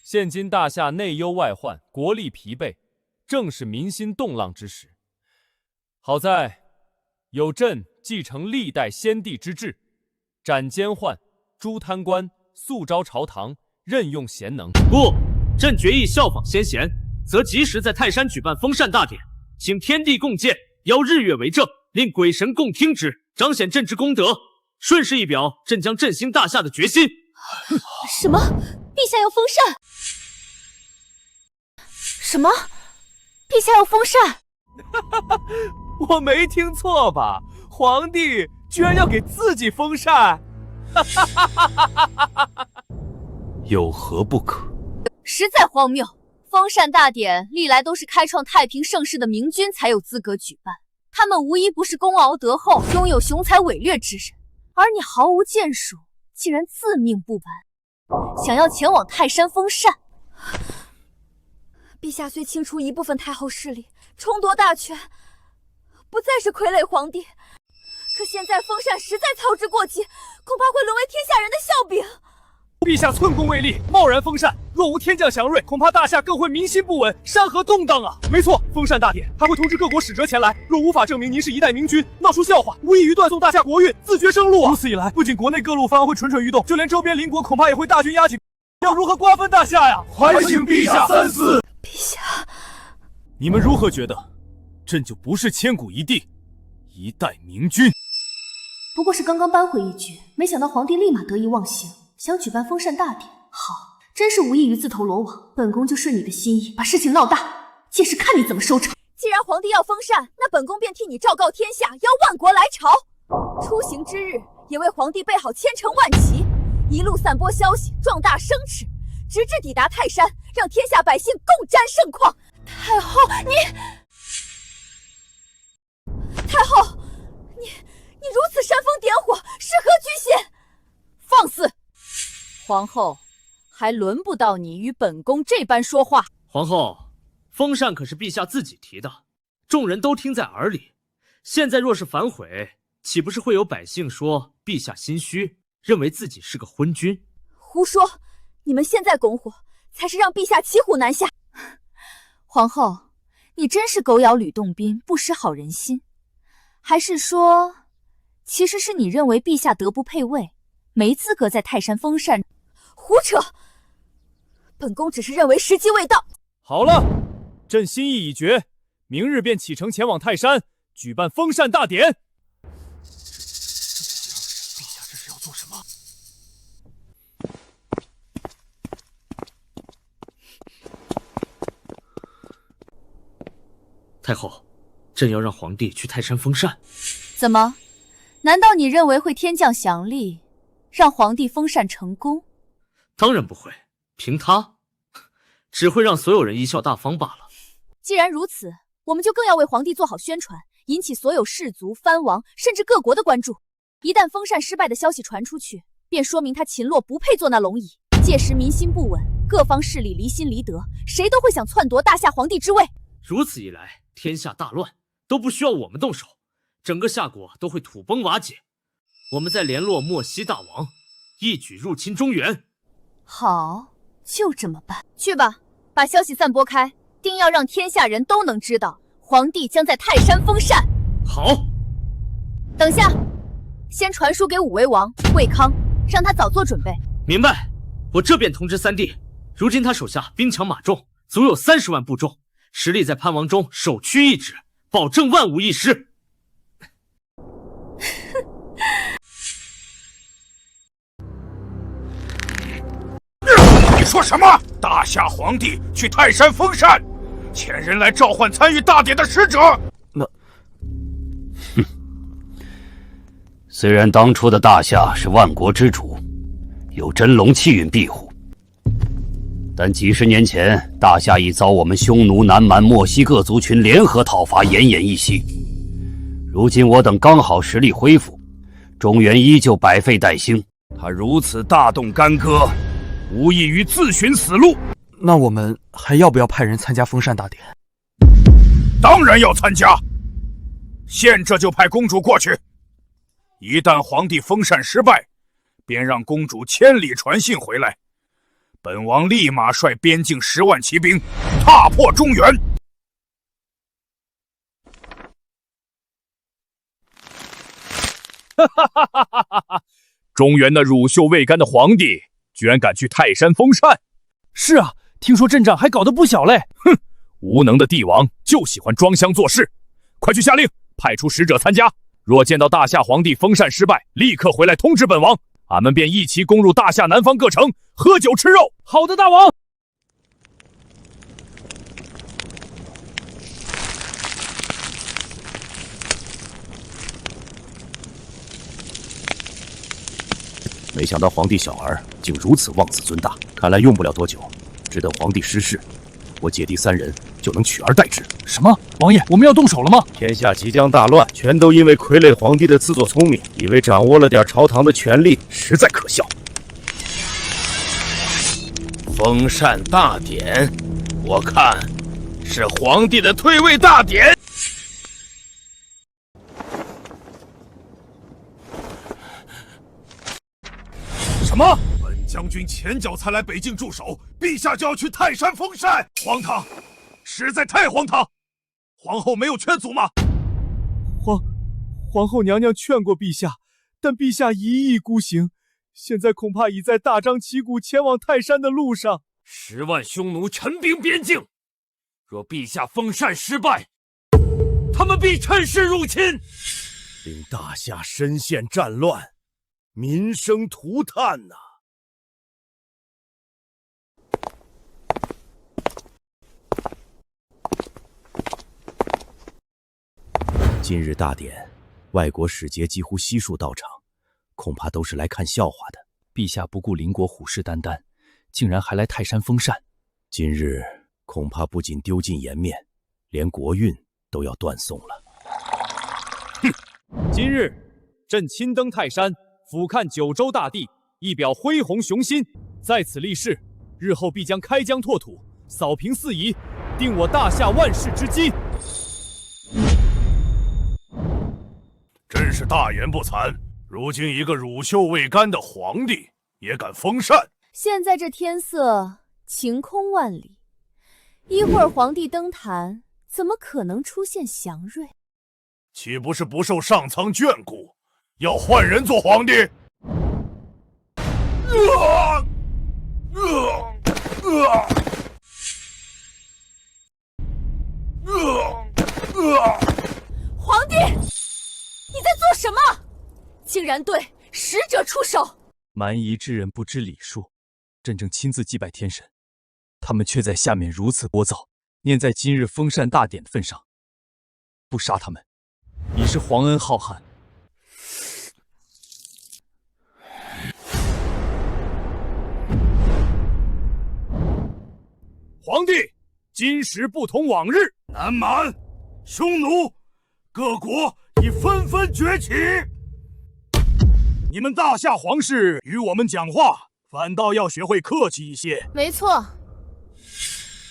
S12: 现今大夏内忧外患，国力疲惫，正是民心动荡之时。好在有朕继承历代先帝之制，斩奸宦、诛贪官，肃昭朝堂，任用贤能。
S11: 不，朕决意效仿先贤，则及时在泰山举办封禅大典，请天地共鉴，邀日月为证，令鬼神共听之，彰显朕之功德，顺势一表朕将振兴大夏的决心。
S8: 什么？陛下要封禅？什么？陛下要封禅？
S7: 我没听错吧？皇帝居然要给自己封禅？
S9: 有何不可？
S8: 实在荒谬！封禅大典历来都是开创太平盛世的明君才有资格举办，他们无一不是功熬德厚，拥有雄才伟略之人，而你毫无建树，竟然自命不凡，想要前往泰山封禅。
S4: 陛下虽清除一部分太后势力，重夺大权，不再是傀儡皇帝，可现在封禅实在操之过急，恐怕会沦为天下人的笑柄。
S1: 陛下寸功未立，贸然封禅，若无天降祥瑞，恐怕大夏更会民心不稳，山河动荡啊！没错，封禅大典还会通知各国使者前来，若无法证明您是一代明君，闹出笑话，无异于断送大夏国运，自绝生路啊！如此一来，不仅国内各路藩王会蠢蠢欲动，就连周边邻国恐怕也会大军压境，要如何瓜分大夏呀？
S7: 还请陛下三思。
S4: 陛下，
S3: 你们如何觉得？朕就不是千古一帝，一代明君。
S8: 不过是刚刚扳回一局，没想到皇帝立马得意忘形，想举办封禅大典。好，真是无异于自投罗网。本宫就顺你的心意，把事情闹大，届时看你怎么收场。
S4: 既然皇帝要封禅，那本宫便替你昭告天下，邀万国来朝。出行之日，也为皇帝备好千乘万骑，一路散播消息，壮大声势，直至抵达泰山，让天下百姓共沾盛况。太后，太后，你如此煽风点火，是何居心？
S10: 放肆！皇后，还轮不到你与本宫这般说话。
S11: 皇后，封禅可是陛下自己提的，众人都听在耳里。现在若是反悔，岂不是会有百姓说陛下心虚，认为自己是个昏君？
S4: 胡说！你们现在拱火，才是让陛下骑虎难下。
S10: 皇后，你真是狗咬吕洞宾，不识好人心。还是说，其实是你认为陛下德不配位，没资格在泰山封禅？
S4: 胡扯！本宫只是认为时机未到。
S3: 好了，朕心意已决，明日便启程前往泰山，举办封禅大典。
S7: 陛下这是要做什么？
S11: 太后，朕要让皇帝去泰山封禅。
S10: 怎么？难道你认为会天降祥力，让皇帝封禅成功？
S11: 当然不会，凭他，只会让所有人贻笑大方罢了。
S5: 既然如此，我们就更要为皇帝做好宣传，引起所有士族、藩王甚至各国的关注。一旦封禅失败的消息传出去，便说明他秦洛不配坐那龙椅。届时民心不稳，各方势力离心离德，谁都会想篡夺大夏皇帝之位。
S11: 如此一来，天下大乱，都不需要我们动手，整个夏国都会土崩瓦解。我们再联络莫西大王，一举入侵中原。
S10: 好，就这么办。
S5: 去吧，把消息散播开，定要让天下人都能知道，皇帝将在泰山封禅。
S11: 好。
S5: 等下，先传书给武威王卫康，让他早做准备。
S11: 明白。我这便通知三弟，如今他手下兵强马壮，足有30万部众，实力在藩王中首屈一指，保证万无一失。
S7: 你说什么？大夏皇帝去泰山封禅，遣人来召唤参与大典的使者。
S9: 虽然当初的大夏是万国之主，有真龙气运庇护，但几十年前，大夏已遭我们匈奴、南蛮、漠西各族群联合讨伐，奄奄一息。如今我等刚好实力恢复，中原依旧百废待兴。他如此大动干戈，无异于自寻死路。
S15: 那我们还要不要派人参加封禅大典？
S7: 当然要参加，现这就派公主过去。一旦皇帝封禅失败，便让公主千里传信回来，本王立马率边境10万骑兵踏破中原。中原那乳臭未干的皇帝，居然敢去泰山封禅！
S1: 是啊，听说阵仗还搞得不小嘞。
S7: 哼，无能的帝王就喜欢装腔作势。快去下令，派出使者参加。若见到大夏皇帝封禅失败，立刻回来通知本王，俺们便一齐攻入大夏南方各城，喝酒吃肉。
S1: 好的，大王。
S16: 没想到皇帝小儿竟如此妄自尊大，看来用不了多久，只等皇帝失势，我姐弟3人就能取而代之。
S1: 什么？王爷，我们要动手了吗？
S16: 天下即将大乱，全都因为傀儡皇帝的自作聪明，以为掌握了点朝堂的权力，实在可笑。封禅大典，我看是皇帝的退位大典。
S7: 什么？本将军前脚才来北境驻守，陛下就要去泰山封禅，荒唐！实在太荒唐！皇后没有劝阻吗？
S3: 皇后娘娘劝过陛下，但陛下一意孤行，现在恐怕已在大张旗鼓前往泰山的路上。
S12: 10万匈奴陈兵边境，若陛下封禅失败，他们必趁势入侵，
S16: 令大夏深陷战乱，民生涂炭呐！今日大典，外国使节几乎悉数到场，恐怕都是来看笑话的。
S3: 陛下不顾邻国虎视眈眈，竟然还来泰山封禅。
S16: 今日恐怕不仅丢尽颜面，连国运都要断送了。
S3: 哼！今日朕亲登泰山，俯瞰九州大地，一表恢宏雄心。在此立誓，日后必将开疆拓土，扫平四夷，定我大夏万世之基。
S7: 真是大言不惭！如今一个乳臭未干的皇帝也敢封禅？
S5: 现在这天色晴空万里，一会儿皇帝登坛，怎么可能出现祥瑞？
S7: 岂不是不受上苍眷顾，要换人做皇帝？
S5: 皇帝，你在做什么？竟然对使者出手！
S3: 蛮夷之人不知礼数，朕正亲自祭拜天神，他们却在下面如此聒噪。念在今日封禅大典的份上，不杀他们，已是皇恩浩瀚。
S7: 皇帝，今时不同往日，
S6: 南蛮、匈奴各国已纷纷崛起。
S7: 你们大夏皇室与我们讲话，反倒要学会客气一些。
S17: 没错，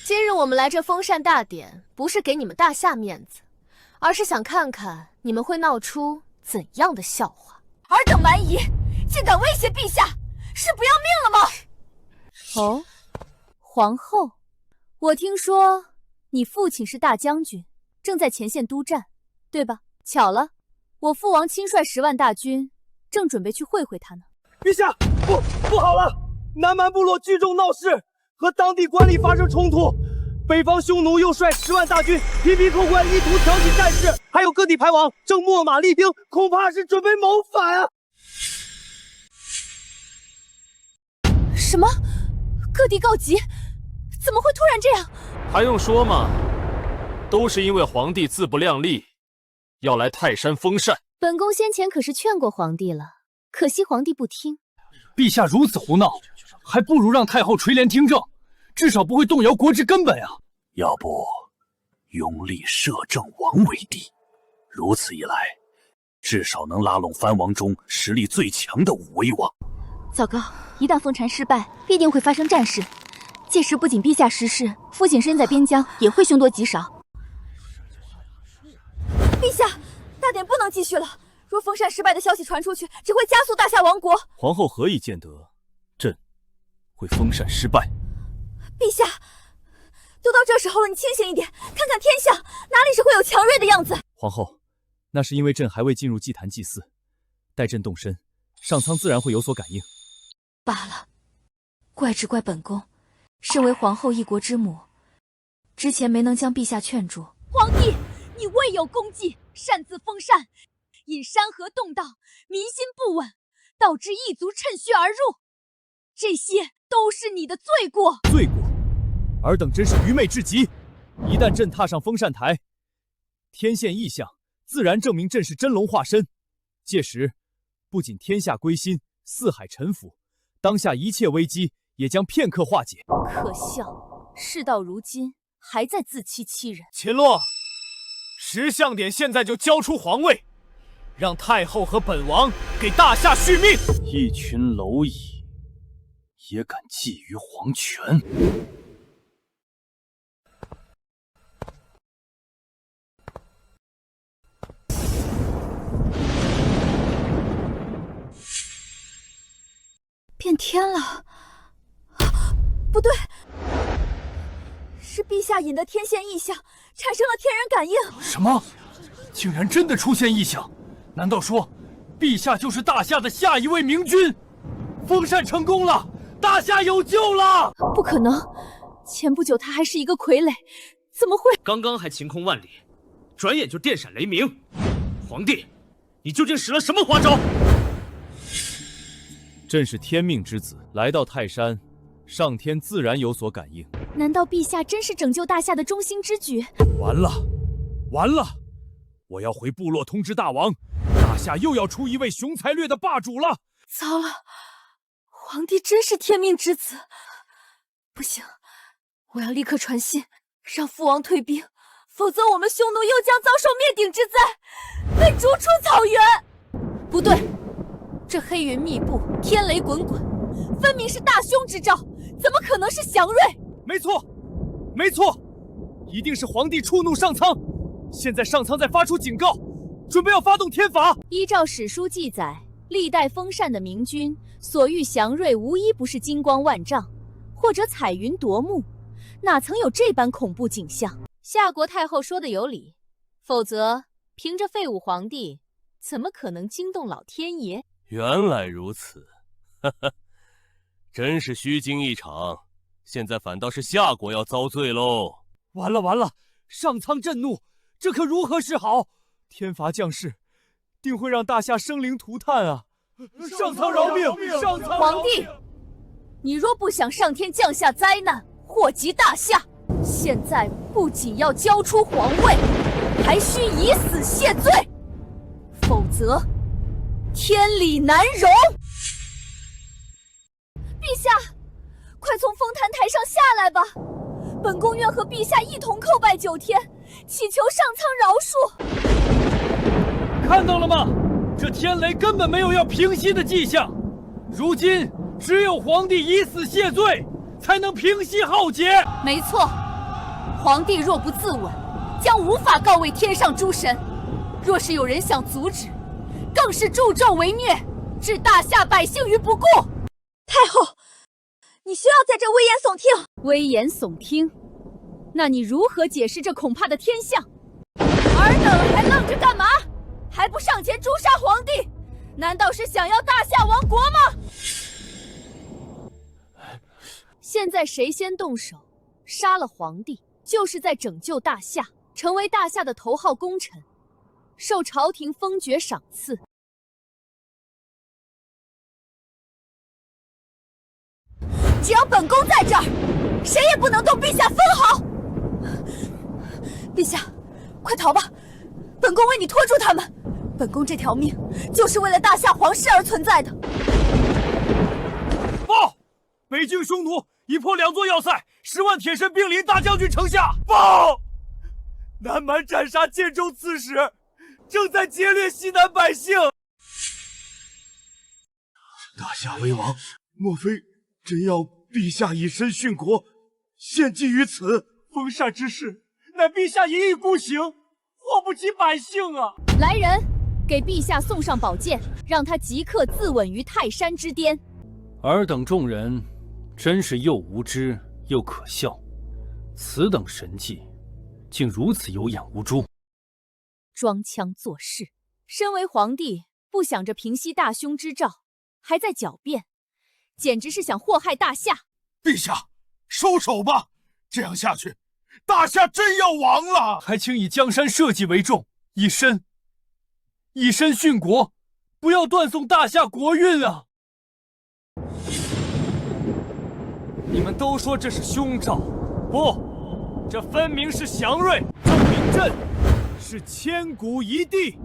S17: 今日我们来这封禅大典，不是给你们大夏面子，而是想看看你们会闹出怎样的笑话。
S4: 尔等蛮夷，竟敢威胁陛下，是不要命了吗？
S5: 哦，皇后，我听说你父亲是大将军，正在前线督战，对吧？巧了，我父王亲率10万大军，正准备去会会他呢。
S13: 陛下，不好了！南蛮部落聚众闹事，和当地官吏发生冲突。北方匈奴又率10万大军频频扣关，意图挑起战事。还有各地排王正秣马厉兵，恐怕是准备谋反啊！
S4: 什么？各地告急？怎么会突然这样？
S12: 还用说吗？都是因为皇帝自不量力，要来泰山封禅。
S5: 本宫先前可是劝过皇帝了，可惜皇帝不听。
S1: 陛下如此胡闹，还不如让太后垂帘听政，至少不会动摇国之根本啊！
S16: 要不，拥立摄政王为帝，如此一来，至少能拉拢藩王中实力最强的5威王。
S5: 糟糕，一旦封禅失败，必定会发生战事。届时不仅陛下失势，父亲身在边疆也会凶多吉少。
S4: 陛下，大典不能继续了。若封禅失败的消息传出去，只会加速大夏亡国。
S3: 皇后何以见得朕会封禅失败？
S4: 陛下，都到这时候了，你清醒一点，看看天象，哪里是会有强锐的样子？
S3: 皇后，那是因为朕还未进入祭坛祭祀，待朕动身，上苍自然会有所感应。
S5: 罢了，怪只怪本宫，身为皇后一国之母，之前没能将陛下劝住。
S4: 皇帝，你未有功绩，擅自封禅，引山河动荡，民心不稳，导致异族趁虚而入，这些都是你的罪过。
S3: 罪过？尔等真是愚昧至极！一旦朕踏上封禅台，天现异象，自然证明朕是真龙化身。届时，不仅天下归心，四海臣服，当下一切危机也将片刻化解。
S5: 可笑，事到如今还在自欺欺人。
S7: 秦洛，10相典现在就交出皇位，让太后和本王给大夏续命。
S3: 一群蝼蚁也敢觊觎皇权！
S4: 变天了，不对，是陛下引的天现异象，产生了天人感应。
S1: 什么？竟然真的出现异象？难道说，陛下就是大夏的下一位明君？封禅成功了，大夏有救了！
S4: 不可能，前不久他还是一个傀儡，怎么会？
S11: 刚刚还晴空万里，转眼就电闪雷鸣。皇帝，你究竟使了什么花招？
S3: 朕是天命之子，来到泰山，上天自然有所感应。
S5: 难道陛下真是拯救大夏的中兴之举？
S7: 完了，完了！我要回部落通知大王，大夏又要出一位雄才略的霸主了。
S4: 糟了，皇帝真是天命之子！不行，我要立刻传信，让父王退兵，否则我们匈奴又将遭受灭顶之灾，被逐出草原。
S5: 不对，这黑云密布，天雷滚滚，分明是大凶之兆，怎么可能是祥瑞？
S7: 没错，没错，一定是皇帝触怒上苍。现在上苍在发出警告，准备要发动天罚。
S5: 依照史书记载，历代封禅的明君所遇祥瑞，无一不是金光万丈，或者彩云夺目，哪曾有这般恐怖景象？夏国太后说的有理，否则凭着废物皇帝，怎么可能惊动老天爷？
S12: 原来如此，哈哈，真是虚惊一场。现在反倒是夏国要遭罪喽！
S7: 完了完了，上苍震怒，这可如何是好？天罚降世，定会让大夏生灵涂炭啊！上苍饶命！上苍饶命！
S4: 皇帝，你若不想上天降下灾难，祸及大夏，现在不仅要交出皇位，还需以死谢罪，否则天理难容。陛下，快从丰坛台上下来吧！本宫愿和陛下一同叩拜9天，祈求上苍饶恕。
S1: 看到了吗？这天雷根本没有要平息的迹象。如今只有皇帝以死谢罪，才能平息浩劫。
S10: 没错，皇帝若不自刎，将无法告慰天上诸神；若是有人想阻止，更是助纣为虐，置大夏百姓于不顾。
S4: 太后，你需要在这危言耸听。
S10: 危言耸听？那你如何解释这恐怕的天象？尔等还愣着干嘛？还不上前诛杀皇帝？难道是想要大夏亡国吗？现在谁先动手杀了皇帝，就是在拯救大夏，成为大夏的头号功臣，受朝廷封爵赏赐。
S4: 只要本宫在这儿，谁也不能动陛下分毫。陛下，快逃吧！本宫为你拖住他们。本宫这条命就是为了大夏皇室而存在的。
S7: 报！北境匈奴已破2座要塞，10万铁身兵临大将军城下。报！南蛮斩杀建州刺史，正在劫掠西南百姓。大夏为王，莫非真要陛下以身殉国，献祭于此？封禅之事，乃陛下一意孤行，祸不及百姓啊！
S10: 来人，给陛下送上宝剑，让他即刻自刎于泰山之巅。
S1: 尔等众人真是又无知又可笑，此等神迹，竟如此有眼无珠。
S10: 装腔作势，身为皇帝，不想着平息大凶之兆，还在狡辩，简直是想祸害大夏。
S7: 陛下，收手吧！这样下去，大夏真要亡了！
S1: 还请以江山社稷为重，以身殉国，不要断送大夏国运啊！你们都说这是凶兆，不，这分明是祥瑞，证明朕是千古一帝。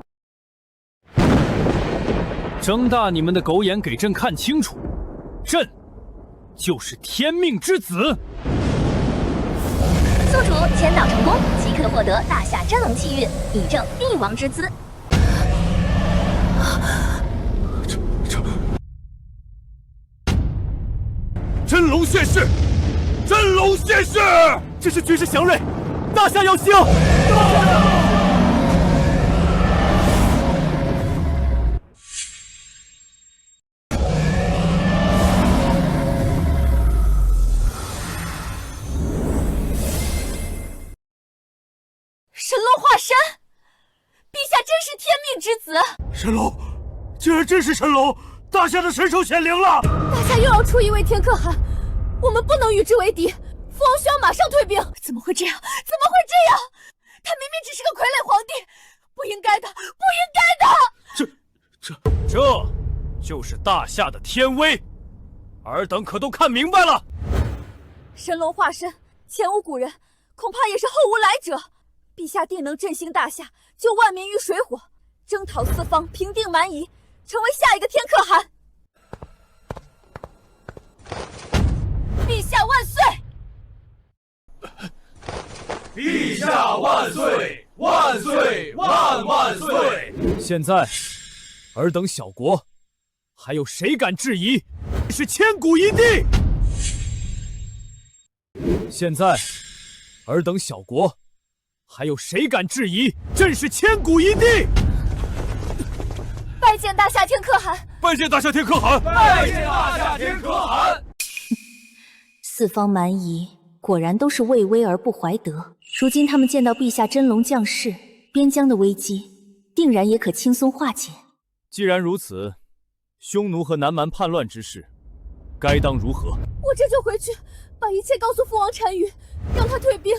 S1: 睁大你们的狗眼，给朕看清楚，朕就是天命之子。
S2: 宿主签到成功，即刻获得大夏真龙气运，以正帝王之姿。
S7: 真龙现世！真龙现世！这是绝世祥瑞，大夏要兴！
S4: 神龙化身，陛下真是天命之子！
S7: 神龙，竟然真是神龙！大夏的神兽显灵了！
S4: 大夏又要出一位天可汗，我们不能与之为敌。父王需要马上退兵。怎么会这样？怎么会这样？他明明只是个傀儡皇帝，不应该的，不应该的！
S7: 这就是大夏的天威，尔等可都看明白了？
S4: 神龙化身，前无古人，恐怕也是后无来者。陛下定能振兴大夏，救万民于水火，征讨四方，平定蛮夷，成为下一个天可汗。陛下万岁！
S7: 陛下万岁！万岁！万万岁！
S1: 现在，尔等小国，还有谁敢质疑是千古一帝？现在，尔等小国，还有谁敢质疑朕是千古一帝？
S4: 拜见大夏天可汗！
S7: 拜见大夏天可汗！
S6: 拜见大夏天可汗！
S10: 四方蛮夷果然都是畏威而不怀德。如今他们见到陛下真龙降世，边疆的危机定然也可轻松化解。
S3: 既然如此，匈奴和南蛮叛乱之事，该当如何？
S4: 我这就回去，把一切告诉父王单于，让他退兵，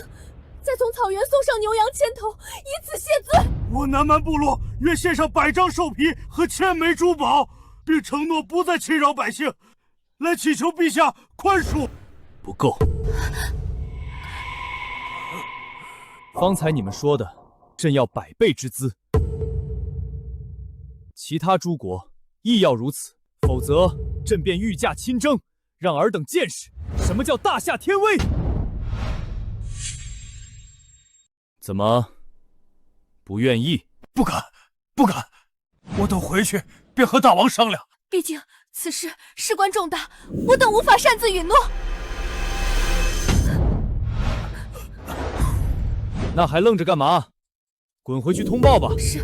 S4: 再从草原送上牛羊千头，以此谢罪。
S7: 我南蛮部落愿献上100张兽皮和1000枚珠宝，并承诺不再侵扰百姓，来祈求陛下宽恕。
S3: 不够。方才你们说的，朕要百倍之资。其他诸国亦要如此，否则朕便御驾亲征，让尔等见识什么叫大夏天威。怎么，不愿意？
S6: 不敢，不敢，我等回去便和大王商量。
S4: 毕竟此事事关重大，我等无法擅自允诺。
S3: 那还愣着干嘛？滚回去通报吧。
S4: 是。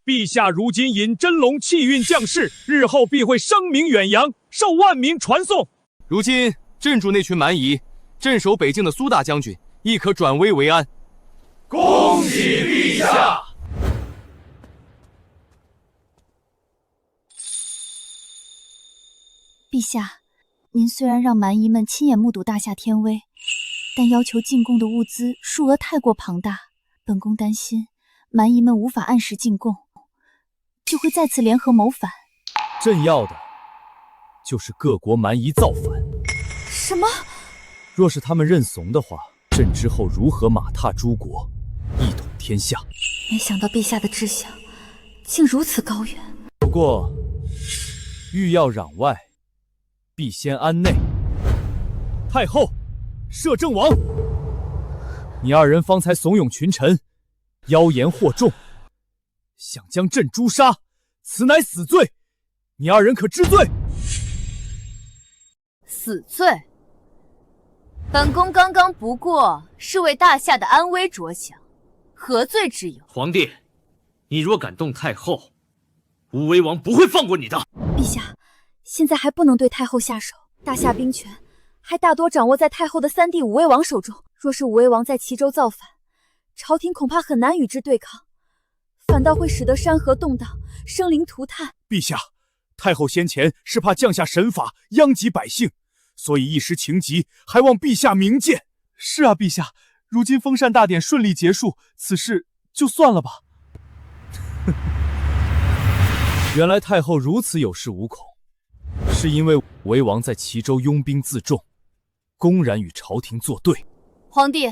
S3: 陛下如今引真龙气运降世，日后必会声名远扬，受万民传颂。
S13: 如今镇住那群蛮夷，镇守北境的苏大将军亦可转危为安。
S6: 恭喜陛下！
S5: 陛下，您虽然让蛮夷们亲眼目睹大夏天威，但要求进贡的物资数额太过庞大，本宫担心蛮夷们无法按时进贡，就会再次联合谋反。
S3: 朕要的就是各国蛮夷造反。
S4: 什么？
S3: 若是他们认怂的话，朕之后如何马踏诸国，一统天下？
S4: 没想到陛下的志向竟如此高远。
S3: 不过，欲要攘外，必先安内。太后，摄政王，你二人方才怂恿群臣，妖言惑众，想将朕诛杀，此乃死罪。你二人可知罪？
S17: 死罪？本宫刚刚不过是为大夏的安危着想，何罪之有？
S11: 皇帝，你若敢动太后，武威王不会放过你的。
S4: 陛下，现在还不能对太后下手，大夏兵权还大多掌握在太后的三弟武威王手中。若是武威王在齐州造反，朝廷恐怕很难与之对抗，反倒会使得山河动荡，生灵涂炭。
S3: 陛下，太后先前是怕降下神法殃及百姓，所以一时情急，还望陛下明鉴。
S13: 是啊，陛下，如今封禅大典顺利结束，此事就算了吧。
S3: 原来太后如此有恃无恐，是因为武威王在齐州拥兵自重，公然与朝廷作对。
S17: 皇帝，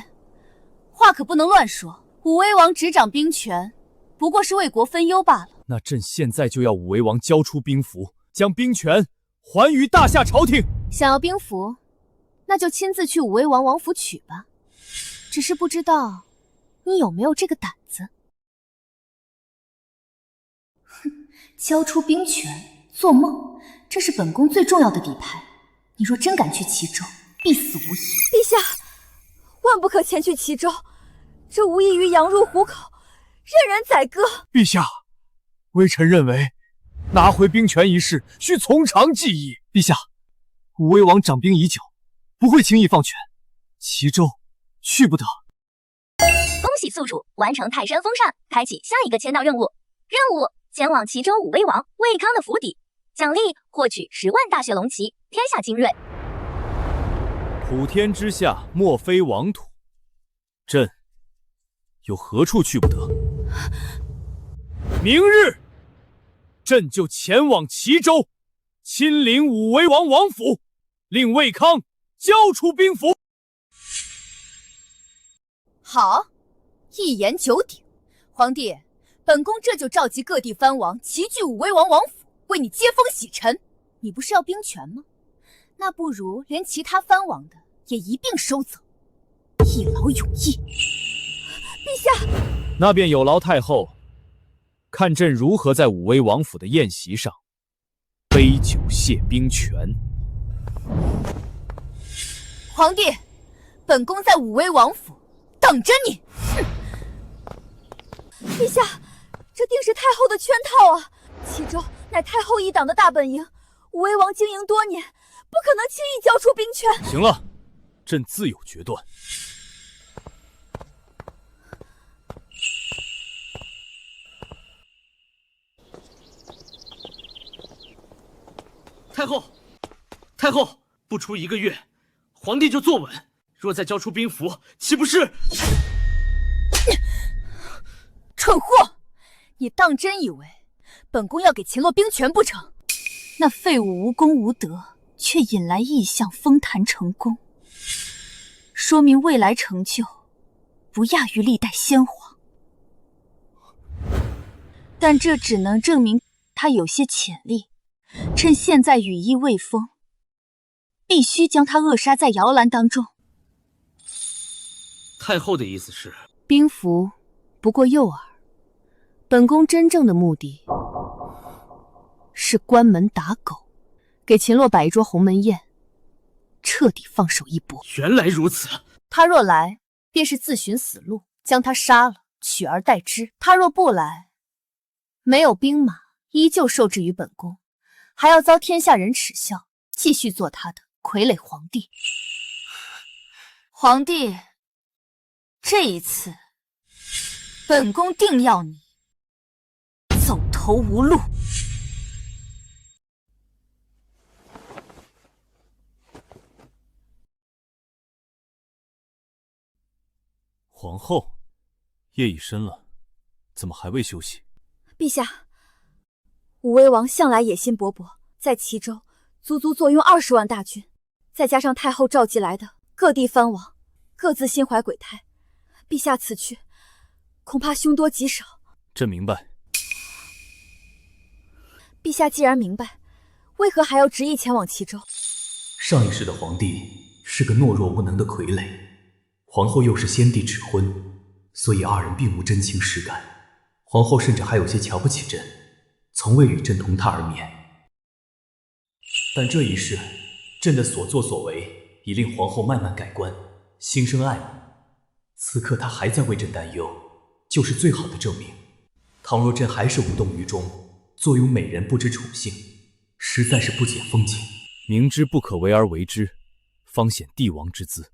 S17: 话可不能乱说。武威王执掌兵权，不过是为国分忧罢了。
S3: 那朕现在就要武威王交出兵符，将兵权还于大夏朝廷。
S17: 想要兵符，那就亲自去武威王王府取吧。只是不知道你有没有这个胆子。哼，交出兵权，做梦！这是本宫最重要的底牌。你若真敢去齐州，必死无疑。
S4: 陛下，万不可前去齐州，这无异于羊入虎口，任人宰割。
S3: 陛下，微臣认为拿回兵权一事需从长计议。
S13: 陛下，武威王掌兵已久，不会轻易放权，齐州去不得。
S2: 恭喜宿主完成泰山封禅，开启下一个签到任务。任务：前往齐州武威王魏康的府邸，奖励获取10万大雪龙旗，天下精锐。
S3: 普天之下莫非王土，朕有何处去不得？明日，朕就前往齐州，亲临武威王王府，令魏康交出兵符。
S17: 好，一言九鼎。皇帝，本宫这就召集各地藩王齐聚武威王王府，为你接风洗尘。你不是要兵权吗？那不如连其他藩王的也一并收走，一劳永逸。
S4: 陛下，
S3: 那便有劳太后，看朕如何在武威王府的宴席上杯酒谢兵权。
S17: 皇帝，本宫在武威王府等着你。
S4: 陛下，这定是太后的圈套啊！齐州乃太后一党的大本营，武威王经营多年，不可能轻易交出兵权。
S3: 行了，朕自有决断。
S11: 太后，太后，不出1个月，皇帝就坐稳。若再交出兵符，岂不是……
S17: 蠢货！你当真以为本宫要给秦洛兵权不成？那废物无功无德，却引来异象，封坛成功。
S4: 说明未来成就不亚于历代先皇。但这只能证明他有些潜力。趁现在羽翼未丰，必须将他扼杀在摇篮当中。
S11: 太后的意思是，
S5: 兵符不过诱饵，本宫真正的目的是关门打狗，给秦洛摆一桌鸿门宴，彻底放手一搏。
S11: 原来如此。
S4: 他若来，便是自寻死路，将他杀了，取而代之；他若不来，没有兵马，依旧受制于本宫，还要遭天下人耻笑，继续做他的傀儡皇帝。皇帝，这一次，本宫定要你走投无路。
S3: 皇后，夜已深了，怎么还未休息？
S4: 陛下，武威王向来野心勃勃，在齐州足足坐拥20万大军，再加上太后召集来的各地藩王，各自心怀鬼胎，陛下此去，恐怕凶多吉少。
S3: 朕明白。
S4: 陛下既然明白，为何还要执意前往齐州？
S3: 上一世的皇帝是个懦弱无能的傀儡，皇后又是先帝指婚，所以二人并无真情实感。皇后甚至还有些瞧不起朕，从未与朕同榻而眠。但这一世，朕的所作所为已令皇后慢慢改观，心生爱慕。此刻她还在为朕担忧，就是最好的证明。倘若朕还是无动于衷，坐拥美人不知宠幸，实在是不解风情。明知不可为而为之，方显帝王之姿。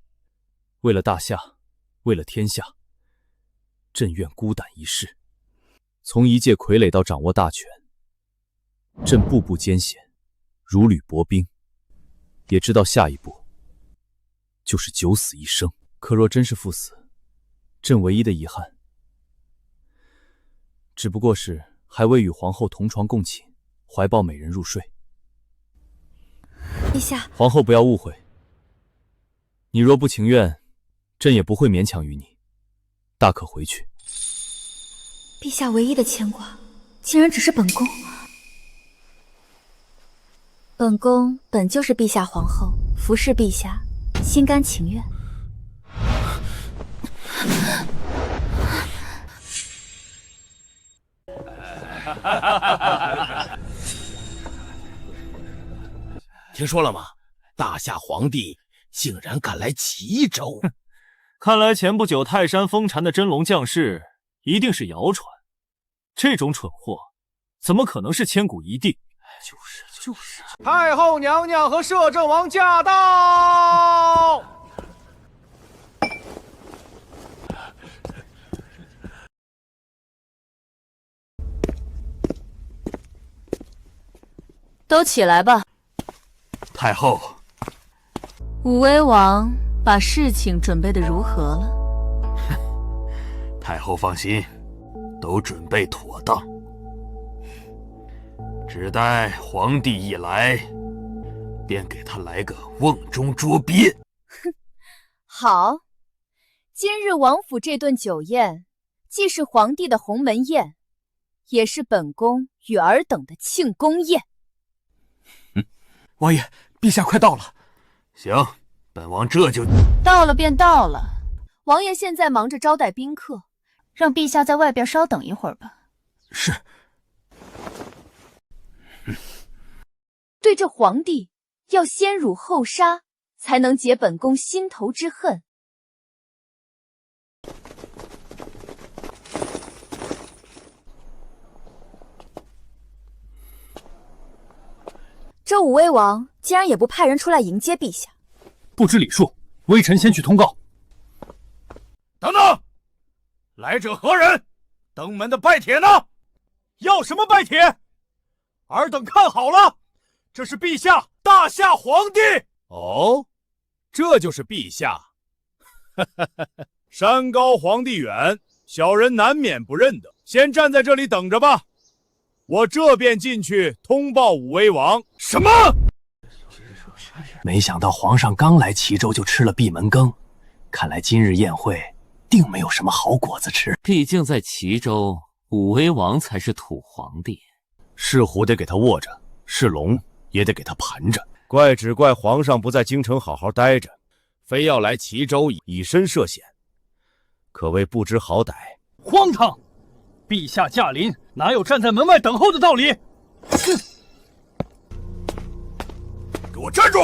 S3: 为了大夏，为了天下，朕愿孤胆一试。从一介傀儡到掌握大权，朕步步艰险，如履薄冰，也知道下一步就是九死一生。可若真是赴死，朕唯一的遗憾，只不过是还未与皇后同床共寝，怀抱美人入睡。
S4: 陛下，
S3: 皇后不要误会，你若不情愿，朕也不会勉强于你，大可回去。
S4: 陛下唯一的牵挂，竟然只是本宫。本宫本就是陛下皇后，服侍陛下，心甘情愿。
S7: 听说了吗？大夏皇帝竟然敢来齐州！
S12: 看来前不久泰山封禅的真龙降世一定是谣传，这种蠢货怎么可能是千古一帝？就是。
S7: 太后娘娘和摄政王驾到！
S10: 都起来吧。
S16: 太后，
S10: 武威王把事情准备得如何了？
S16: 太后放心，都准备妥当，只待皇帝一来，便给他来个瓮中捉鳖。
S4: 哼，好，今日王府这顿酒宴，既是皇帝的鸿门宴，也是本宫与尔等的庆功宴。
S7: 王爷，陛下快到了。
S16: 行，本王这就
S10: 到了便到了。
S4: 王爷现在忙着招待宾客，让陛下在外边稍等一会儿吧。
S7: 是。
S4: 对这皇帝，要先辱后杀，才能解本宫心头之恨。这武威王竟然也不派人出来迎接陛下，
S1: 不知礼数，微臣先去通告。
S6: 等等，来者何人？登门的拜帖呢？
S7: 要什么拜帖？尔等看好了，这是陛下大夏皇帝。
S18: 哦，这就是陛下。山高皇帝远，小人难免不认得。先站在这里等着吧。我这便进去通报武威王。
S6: 什么？
S16: 没想到皇上刚来齐州就吃了闭门羹，看来今日宴会定没有什么好果子吃。
S12: 毕竟在齐州，武威王才是土皇帝，
S3: 是虎得给他握着，是龙也得给他盘着。
S18: 怪只怪皇上不在京城好好待着，非要来齐州以身涉险，可谓不知好歹。
S1: 荒唐！陛下驾临，哪有站在门外等候的道理？哼！
S18: 给我站住！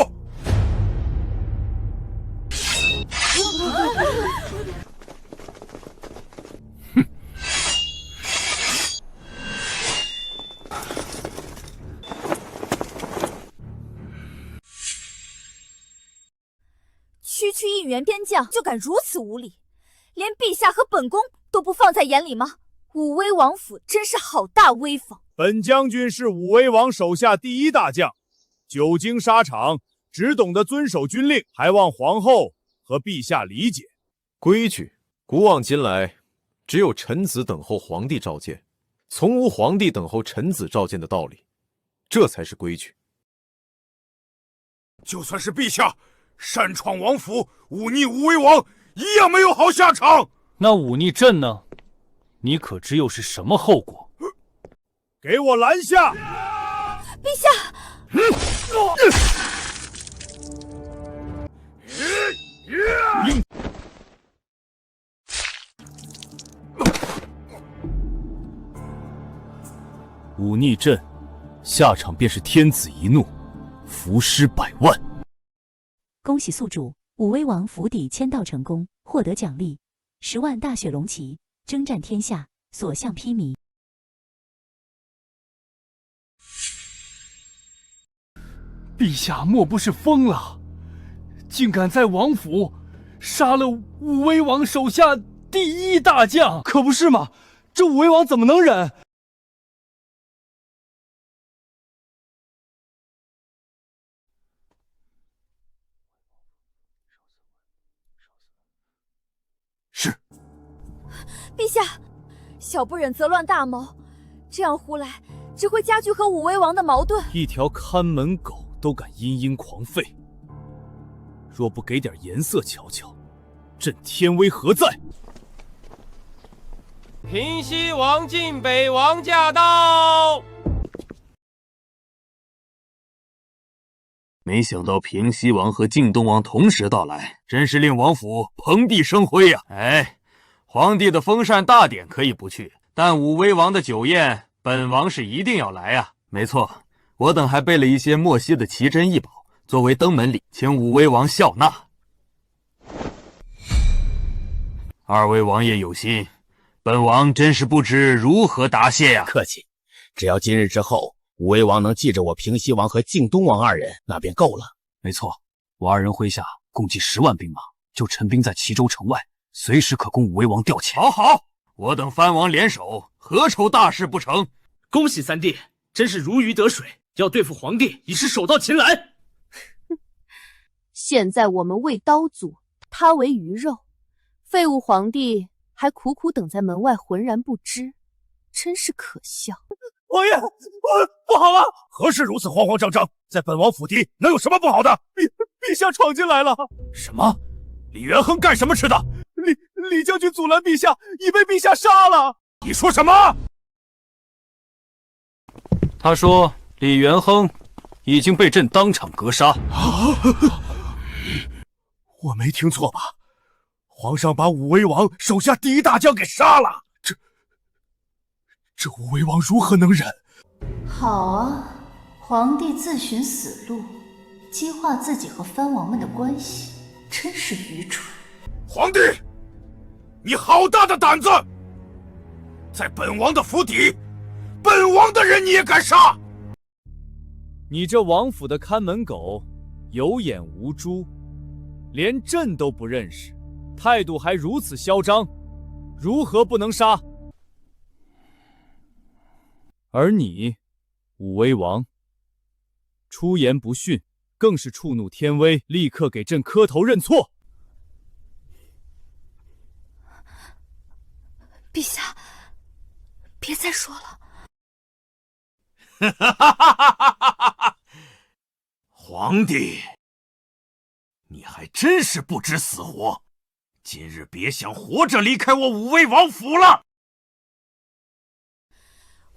S4: 区一员边将就敢如此无礼，连陛下和本宫都不放在眼里吗？武威王府真是好大威风！
S18: 本将军是武威王手下第一大将，久经沙场，只懂得遵守军令，还望皇后和陛下理解。
S12: 规矩，古往今来，只有臣子等候皇帝召见，从无皇帝等候臣子召见的道理，这才是规矩。
S18: 就算是陛下擅闯王府，忤逆武威王，一样没有好下场。
S1: 那忤逆朕呢？你可知又是什么后果？
S18: 给我拦下！
S4: 陛下！
S3: 忤逆朕，下场便是天子一怒，伏尸100万。
S19: 恭喜宿主武威王府邸签到成功，获得奖励10万大雪龙旗，征战天下，所向披靡。
S1: 陛下莫不是疯了？竟敢在王府杀了武威王手下第一大将！
S13: 可不是嘛，这武威王怎么能忍？
S18: 是。
S4: 陛下，小不忍则乱大谋，这样胡来只会加剧和武威王的矛盾。
S3: 一条看门狗都敢殷殷狂吠，若不给点颜色瞧瞧，朕天威何在？
S20: 平西王进北王驾到！
S3: 没想到平西王和晋东王同时到来，真是令王府蓬荜生辉呀！哎，皇帝的封禅大典可以不去，但武威王的酒宴，本王是一定要来啊！没错，我等还备了一些莫西的奇珍异宝，作为登门礼，请武威王笑纳。二位王爷有心，本王真是不知如何答谢呀！
S21: 客气，只要今日之后，武威王能记着我平西王和晋东王二人，那便够了。
S3: 没错，我二人麾下共计10万兵马，就陈兵在齐州城外，随时可供武威王调遣。好好，我等藩王联手，何愁大事不成？
S11: 恭喜三弟，真是如鱼得水，要对付皇帝已是手到擒来。
S8: 现在我们为刀俎，他为鱼肉，废物皇帝还苦苦等在门外，浑然不知，真是可笑。
S18: 王爷，不好了！何事如此慌慌张张？在本王府邸能有什么不好的？陛下闯进来了！什么？李元亨干什么吃的？李将军阻拦陛下，已被陛下杀了！你说什么？
S3: 他说李元亨已经被朕当场格杀。
S18: 我没听错吧？皇上把武威王手下第一大将给杀了，这武威王如何能忍？
S8: 好啊，皇帝自寻死路，激化自己和藩王们的关系，真是愚蠢。
S18: 皇帝，你好大的胆子！在本王的府邸，本王的人你也敢杀？
S3: 你这王府的看门狗，有眼无珠，连朕都不认识，态度还如此嚣张，如何不能杀？而你，武威王，出言不逊，更是触怒天威，立刻给朕磕头认错。
S4: 陛下，别再说了。
S18: 皇帝，你还真是不知死活！
S16: 今日别想活着离开我武威王府了！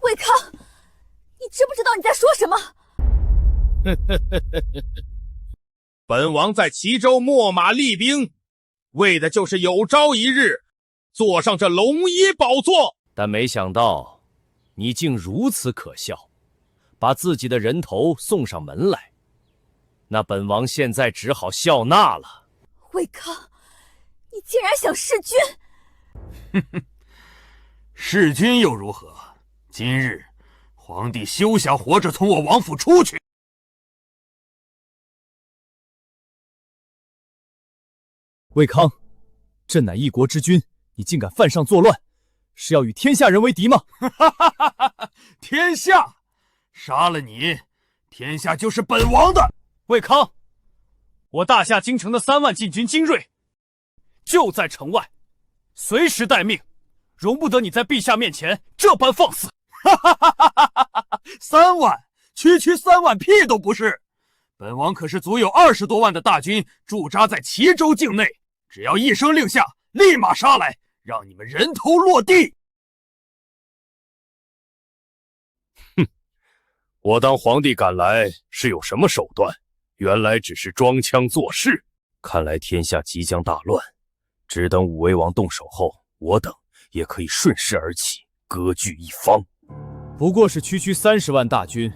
S4: 魏康，你知不知道你在说什么？
S21: 本王在齐州秣马厉兵，为的就是有朝一日坐上这龙衣宝座。
S12: 但没想到你竟如此可笑，把自己的人头送上门来。那本王现在只好笑纳了。
S4: 魏康，你竟然想弑君！
S16: 弑君又如何？今日皇帝休想活着从我王府出去。
S3: 魏康，朕乃一国之君，你竟敢犯上作乱，是要与天下人为敌吗？
S16: 天下，杀了你，天下就是本王的。
S1: 魏康，我大夏京城的3万禁军精锐就在城外，随时待命，容不得你在陛下面前这般放肆。
S16: 3万，区3万屁都不是。本王可是足有20多万的大军驻扎在齐州境内，只要一声令下，立马杀来，让你们人头落地。
S12: 哼，我当皇帝赶来是有什么手段？原来只是装腔作势。看来天下即将大乱，只等武威王动手后，我等也可以顺势而起，割据一方。
S3: 不过是区30万大军，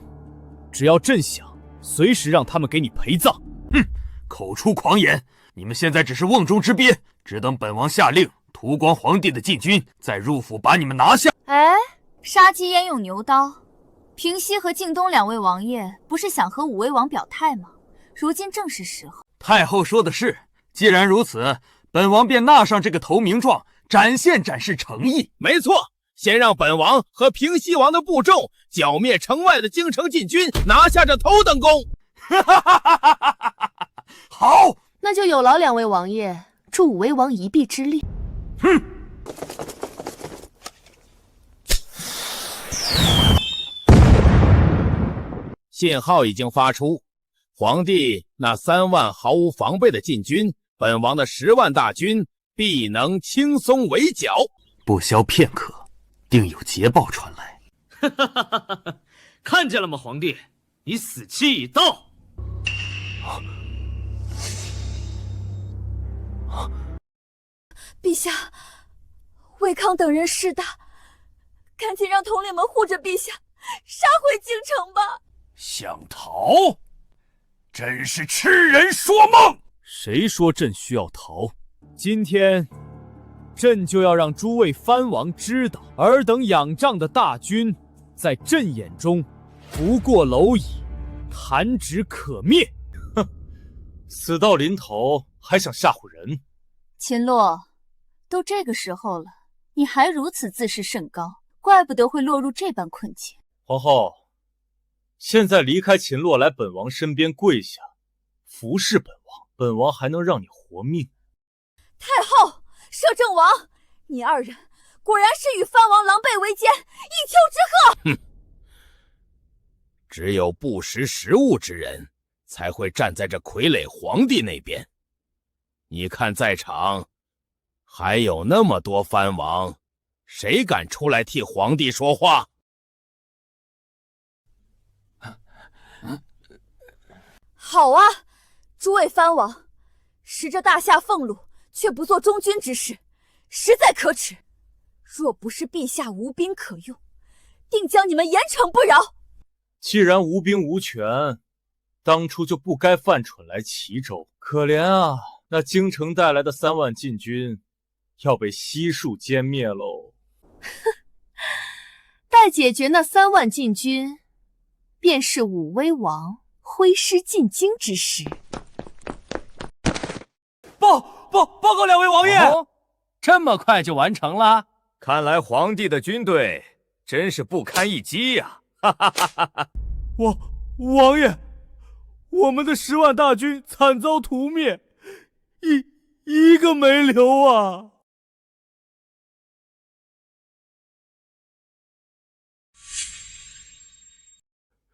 S3: 只要朕想，随时让他们给你陪葬。
S16: 哼，口出狂言！你们现在只是瓮中之鳖，只等本王下令屠光皇帝的禁军，再入府把你们拿下。
S17: 哎，杀鸡焉用牛刀？平西和靖东2位王爷不是想和武威王表态吗？如今正是时候。
S16: 太后说的是，既然如此，本王便纳上这个投名状，展现诚意。
S21: 没错，先让本王和平西王的部众剿灭城外的京城禁军，拿下这头等功。
S16: 好，
S5: 那就有劳2位王爷助武威王一臂之力。
S16: 哼！
S21: 信号已经发出，皇帝那3万毫无防备的禁军，本王的10万大军必能轻松围剿。
S16: 不消片刻，定有捷报传来。
S11: 看见了吗，皇帝？你死期已到。
S4: 陛下，魏康等人势大，赶紧让统领们护着陛下，杀回京城吧。
S16: 想逃？真是痴人说梦！
S3: 谁说朕需要逃？今天朕就要让诸位藩王知道，尔等仰仗的大军，在朕眼中不过蝼蚁，弹指可灭。
S12: 哼，死到临头还想吓唬人？
S17: 秦洛，都这个时候了，你还如此自视甚高，怪不得会落入这般困境。
S12: 皇后，现在离开秦洛来本王身边跪下，服侍本王，本王还能让你活命。
S4: 太后，摄政王，你2人果然是与藩王狼狈为奸，一丘之貉。
S21: 哼，只有不识时务之人才会站在这傀儡皇帝那边。你看在场还有那么多藩王，谁敢出来替皇帝说话？
S4: 好啊，诸位藩王，识着大夏俸禄，却不做忠君之事，实在可耻。若不是陛下无兵可用，定将你们严惩不饶。
S12: 既然无兵无权，当初就不该犯蠢来齐州。可怜啊，那京城带来的3万禁军，要被悉数歼灭喽。
S5: 待解决那3万禁军，便是武威王挥师进京之时。
S1: 报告2位王爷，
S9: 这么快就完成了？
S12: 看来皇帝的军队真是不堪一击呀！
S3: 王爷，我们的10万大军惨遭屠灭，一个没留啊！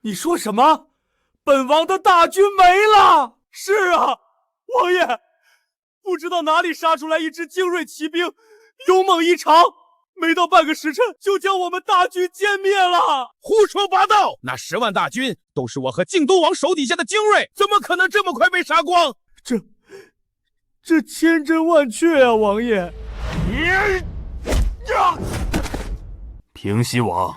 S3: 你说什么？本王的大军没了？是啊，王爷，
S13: 不知道哪里杀出来一支精锐骑兵，勇猛异常，没到半个时辰就将我们大军歼灭了。
S21: 胡说八道！那10万大军都是我和靖东王手底下的精锐，怎么可能这么快被杀光？
S13: 这千真万确啊，王爷！
S16: 平西王，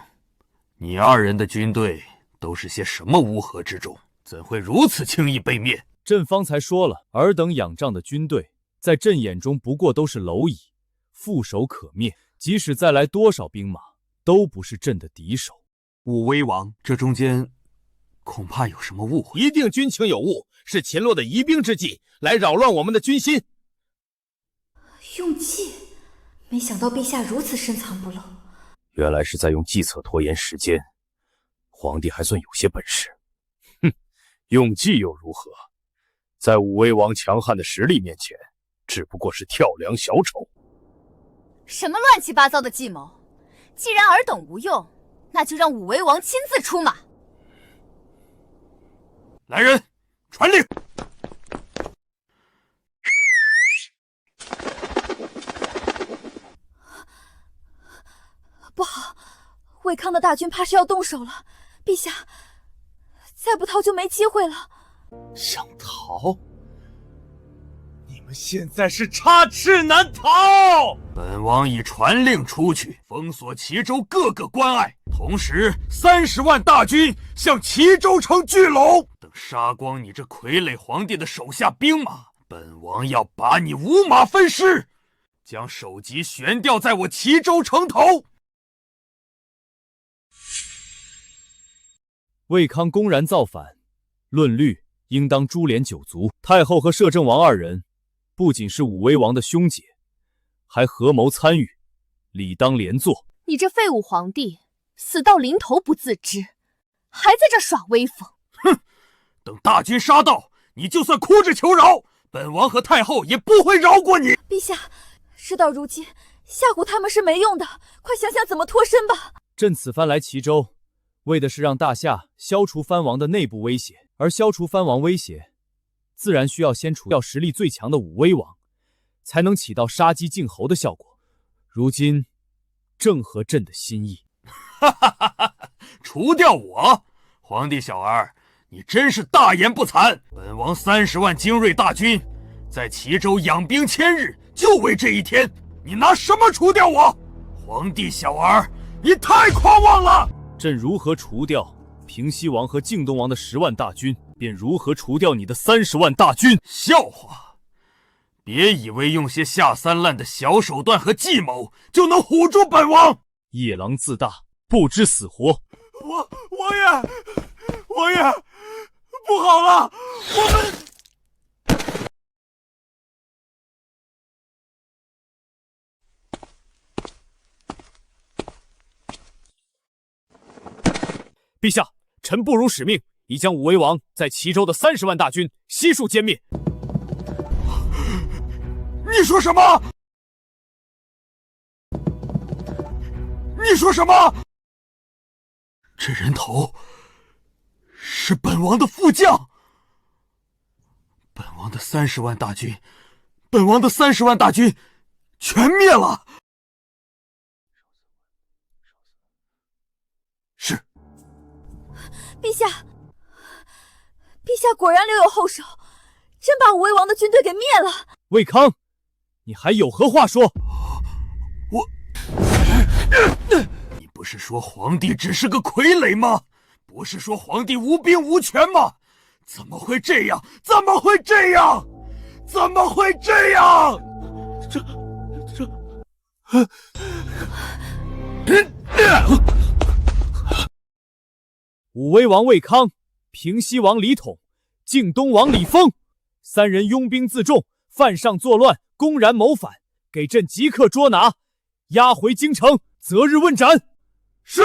S16: 你2人的军队都是些什么乌合之众？怎会如此轻易被灭？
S3: 朕方才说了，尔等仰仗的军队，在朕眼中不过都是蝼蚁，缚手可灭。即使再来多少兵马，都不是朕的敌手。
S16: 武威王，这中间恐怕有什么误会。
S21: 一定军情有误，是秦洛的疑兵之计，来扰乱我们的军心。
S4: 用计，没想到陛下如此深藏不露。
S12: 原来是在用计策拖延时间，皇帝还算有些本事。哼，用计又如何？在武威王强悍的实力面前，只不过是跳梁小丑。
S17: 什么乱七八糟的计谋？既然尔等无用，那就让武威王亲自出马。
S16: 来人，传令！
S4: 不好，魏康的大军怕是要动手了。陛下，再不逃就没机会了。
S13: 想逃？你们现在是插翅难逃！
S16: 本王已传令出去，封锁齐州各个关隘，同时30万大军向齐州城聚拢。等杀光你这傀儡皇帝的手下兵马，本王要把你五马分尸，将首级悬吊在我齐州城头。
S3: 魏康公然造反，论律应当株连9族。太后和摄政王2人不仅是武威王的兄姐，还合谋参与，理当连坐。
S5: 你这废物皇帝，死到临头不自知，还在这耍威风！
S16: 哼！等大军杀到，你就算哭着求饶，本王和太后也不会饶过你。
S4: 陛下，事到如今，吓唬他们是没用的，快想想怎么脱身吧。
S3: 朕此番来齐州，为的是让大夏消除藩王的内部威胁，而消除藩王威胁，自然需要先除掉实力最强的武威王，才能起到杀鸡儆猴的效果。如今正合朕的心意。
S16: 哈哈哈哈！除掉我，皇帝小儿，你真是大言不惭！本王30万精锐大军在齐州养兵1000日，就为这一天，你拿什么除掉我？皇帝小儿，你太狂妄了！
S3: 朕如何除掉平西王和靖东王的10万大军，便如何除掉你的30万大军。
S16: 笑话！别以为用些下三滥的小手段和计谋就能唬住本王。
S3: 夜郎自大，不知死活。
S13: 王爷，不好了，我们。
S3: 陛下，臣不辱使命，已将武威王在齐州的30万大军悉数歼灭。
S16: 你说什么？你说什么？这人头是本王的副将，本王的30万大军，全灭了。是。
S4: 陛下果然留有后手，真把武威王的军队给灭了。
S3: 魏康，你还有何话说？
S16: 你不是说皇帝只是个傀儡吗？不是说皇帝无兵无权吗？怎么会这样？
S3: 武威王魏康、平西王李统、靖东王李丰3人拥兵自重，犯上作乱，公然谋反，给朕即刻捉拿，押回京城，择日问斩。
S16: 是。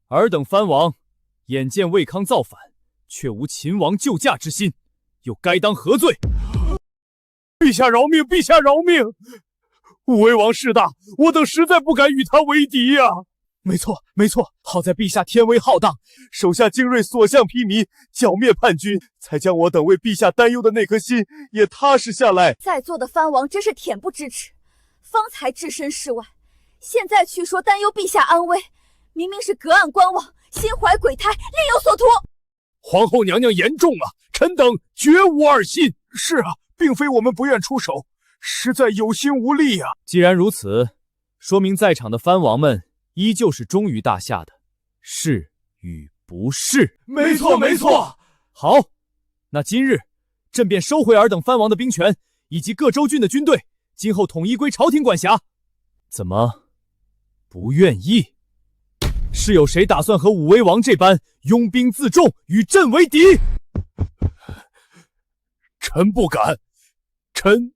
S3: 尔等藩王眼见魏康造反，却无秦王救驾之心，又该当何罪？
S18: 陛下饶命！陛下饶命！武威王势大，我等实在不敢与他为敌呀。
S7: 没错，没错，好在陛下天威浩荡，手下精锐所向披靡，剿灭叛军，才将我等为陛下担忧的那颗心也踏实下来。
S4: 在座的藩王真是恬不知耻，方才置身事外，现在却说担忧陛下安危，明明是隔岸观望，心怀鬼胎，另有所图。
S18: 皇后娘娘言重啊，臣等绝无二心。是啊，并非我们不愿出手，实在有心无力啊。
S3: 既然如此，说明在场的藩王们依旧是忠于大夏的，是与不是？
S18: 没错，没错。
S3: 好，那今日朕便收回尔等藩王的兵权，以及各州郡的军队，今后统一归朝廷管辖。怎么不愿意？是有谁打算和武威王这般拥兵自重，与朕为敌？
S18: 臣不敢，臣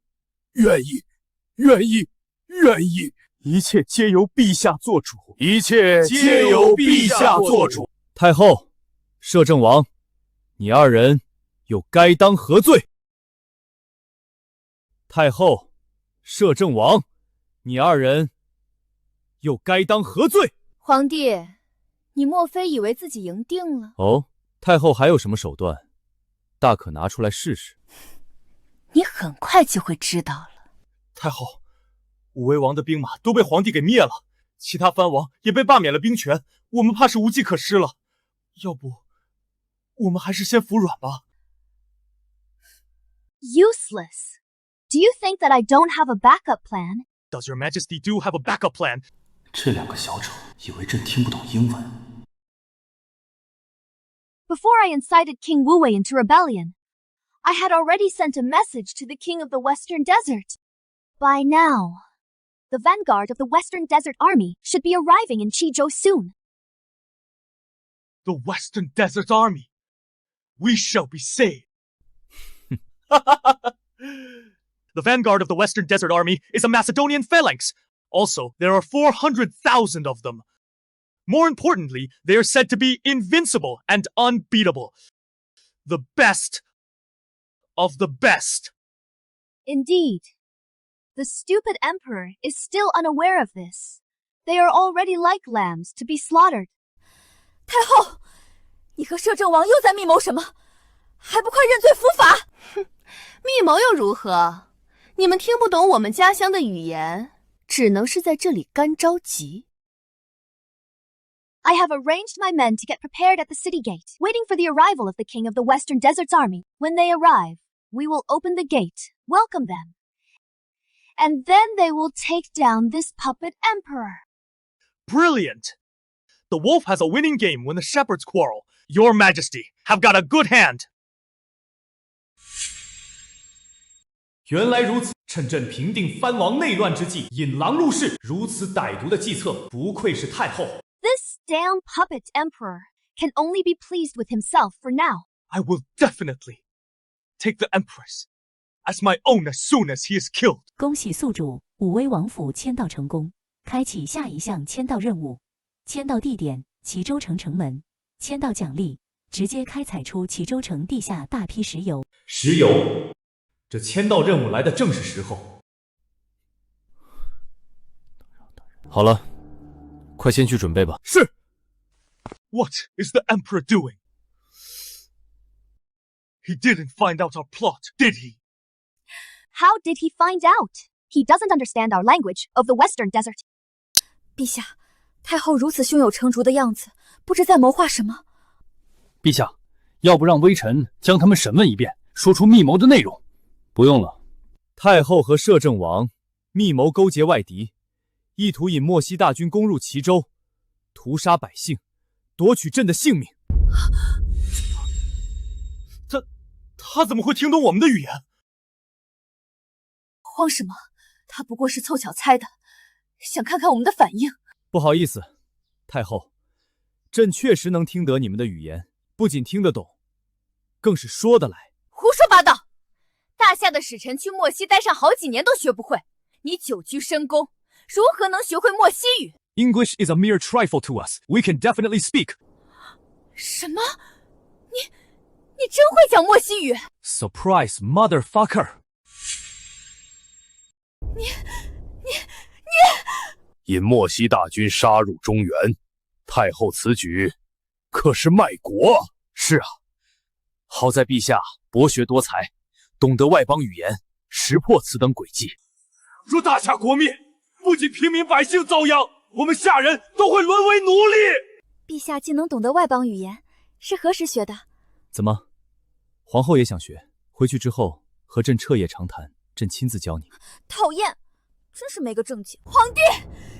S18: 愿意，愿意，愿意。
S7: 一切皆由陛下做主，
S18: 一切皆由陛下做主。
S3: 太后、摄政王，你二人又该当何罪？太后、摄政王，你二人又该当何罪？
S5: 皇帝，你莫非以为自己赢定了？
S3: 哦，太后还有什么手段，大可拿出来试试。
S10: 你很快就会知道了。
S7: 太后，武威王的兵马都被皇帝给灭了，其他藩王也被罢免了兵权，我们怕是无计可施了。要不，我们还是先服软吧。
S2: Useless. Do you think that I don't have a backup plan?
S7: Does your Majesty do have a backup plan?
S15: 这两个小丑以为朕听不懂英文。
S2: Before I incited King Wu Wei into rebellion, I had already sent a message to the king of the Western Desert. By now, the vanguard of the Western Desert Army should be arriving in Qizhou soon.
S7: The Western Desert Army. We shall be saved. The vanguard of the Western Desert Army is a Macedonian phalanx. Also, there are 400,000 of them. More importantly, they are said to be invincible and unbeatable. The best of the best.
S2: Indeed. The stupid emperor is still unaware of this. They are already like lambs to be slaughtered.
S4: 太后，你和摄政王又在密谋什么？还不快认罪伏法！
S10: 密谋又如何？你们听不懂我们家乡的语言，只能是在这里干着急。
S2: I have arranged my men to get prepared at the city gate, waiting for the arrival of the king of the Western Desert's army. When they arrive, we will open the gate, welcome them, and then they will take down this puppet emperor.
S7: Brilliant! The wolf has a winning game when the shepherds quarrel. Your Majesty have got a good hand.
S3: 原来如此，趁朕平定藩王内乱之际，引狼入室，如此歹毒的计策，不愧是太后。
S2: This damn puppet emperor can only be pleased with himself for now.
S7: I will definitely take the empress as my own as soon as he is killed.
S19: 恭喜宿主武威王府签到成功，开启下一项签到任务。签到地点：齐州城城门。签到奖励：直接开采出齐州城地下大批石油。
S3: 石油，这签到任务来的正是时候。好了，快先去准备吧。
S7: 是。What is the emperor doing? He didn't find out our plot, did he?
S2: How did he find out? He doesn't understand our language of the Western Desert.
S4: 陛下，太后如此胸有成竹的样子，不知在谋划什么。
S1: 陛下，要不让微臣将他们审问一遍，说出密谋的内容？
S3: 不用了。太后和摄政王密谋勾结外敌，意图引莫西大军攻入齐州，屠杀百姓，夺取朕的性命。
S7: 他怎么会听懂我们的语言？
S4: 慌什么？他不过是凑巧猜的，想看看我们的反应。
S3: 不好意思，太后，朕确实能听得你们的语言，不仅听得懂，更是说得来。
S4: 胡说八道！大夏的使臣去莫西待上好几年都学不会，你久居深宫，如何能学会莫西语？
S3: English is a mere trifle to us. We can definitely speak.
S4: 什么？你真会讲莫西语
S3: ？Surprise, motherfucker！
S21: 因莫西大军杀入中原，太后此举可是卖国。
S3: 是啊，好在陛下博学多才，懂得外邦语言，识破此等诡计。
S18: 若大夏国灭，不仅平民百姓遭殃，我们夏人都会沦为奴隶。
S4: 陛下竟能懂得外邦语言，是何时学的？
S3: 怎么，皇后也想学？回去之后和朕彻夜长谈，朕亲自教你。
S4: 讨厌，真是没个正经。皇帝，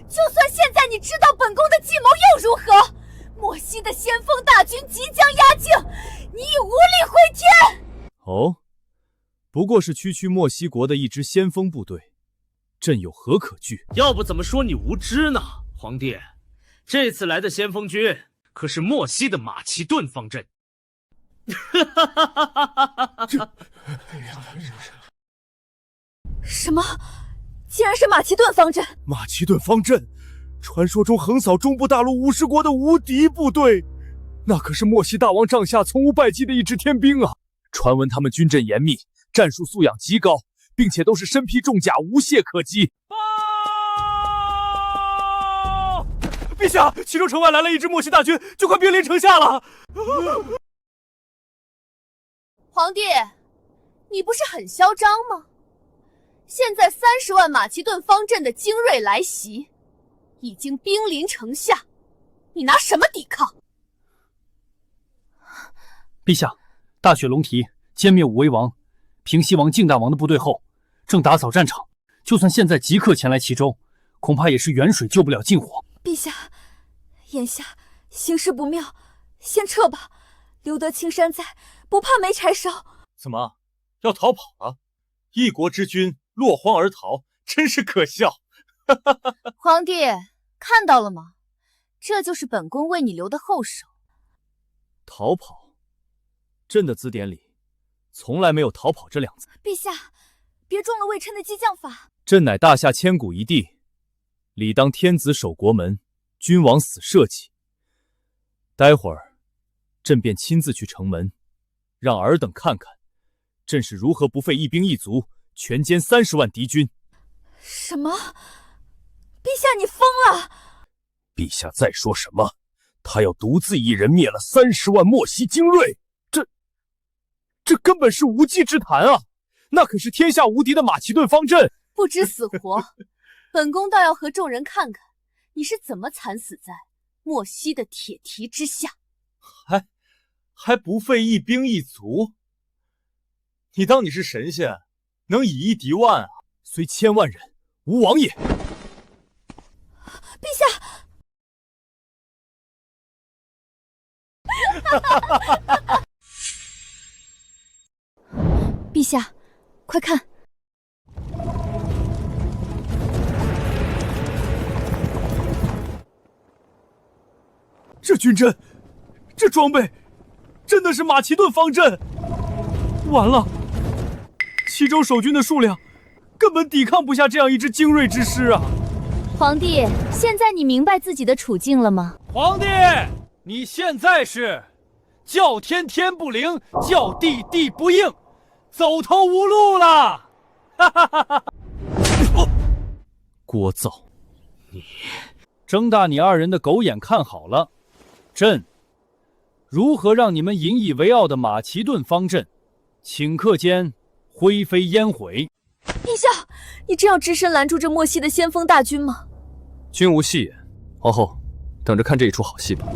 S4: 就算现在你知道本宫的计谋又如何？莫西的先锋大军即将压境，你已无力回天。
S3: 哦，不过是区区莫西国的一支先锋部队，朕有何可惧？
S11: 要不怎么说你无知呢？皇帝，这次来的先锋军可是莫西的马其顿方阵。
S4: 什么？竟然是马其顿方阵！
S18: 马其顿方阵，传说中横扫中部大陆50国的无敌部队，那可是莫西大王帐下从无败绩的一支天兵啊！
S3: 传闻他们军阵严密，战术素养极高，并且都是身披重甲，无懈可击。
S18: 陛下，齐州城外来了一支莫西大军，就快兵临城下了。
S17: 皇帝，你不是很嚣张吗？现在30万马其顿方阵的精锐来袭，已经兵临城下，你拿什么抵抗？
S1: 陛下，大雪龙蹄歼灭武威王、平西王、靖大王的部队后，正打扫战场。就算现在即刻前来齐州，恐怕也是远水救不了近火。
S4: 陛下，眼下形势不妙，先撤吧。留得青山在，不怕没柴烧。
S18: 怎么要逃跑了？一国之君落荒而逃，真是可笑。
S17: 皇帝看到了吗？这就是本宫为你留的后手。
S3: 逃跑，朕的字典里从来没有逃跑这两字。
S4: 陛下，别中了魏琛的激将法。
S3: 朕乃大夏千古一帝，理当天子守国门，君王死社稷。待会儿，朕便亲自去城门，让尔等看看，朕是如何不费一兵一卒，全歼30万敌军。
S4: 什么？陛下，你疯了！
S21: 陛下再说什么？他要独自一人灭了30万莫西精锐，这根本是无稽之谈啊！那可是天下无敌的马其顿方阵，
S17: 不知死活。本宫倒要和众人看看，你是怎么惨死在莫西的铁蹄之下。
S18: 还不费一兵一卒？你当你是神仙，能以一敌万啊？
S3: 虽千万人，吾往也。
S4: 陛下。陛下，快看！
S18: 这军阵，这装备，真的是马其顿方阵！完了，齐州守军的数量根本抵抗不下这样一支精锐之师啊！
S5: 皇帝，现在你明白自己的处境了吗？
S7: 皇帝，你现在是叫天天不灵，叫地地不应，走投无路了！哈哈哈哈！
S3: 聒噪！
S1: 你睁大你二人的狗眼看好了，朕如何让你们引以为傲的马其顿方阵，顷刻间灰飞烟毁！
S4: 陛下，你真要只身拦住这莫西的先锋大军吗？
S12: 君无戏言，皇后，等着看这一出好戏吧。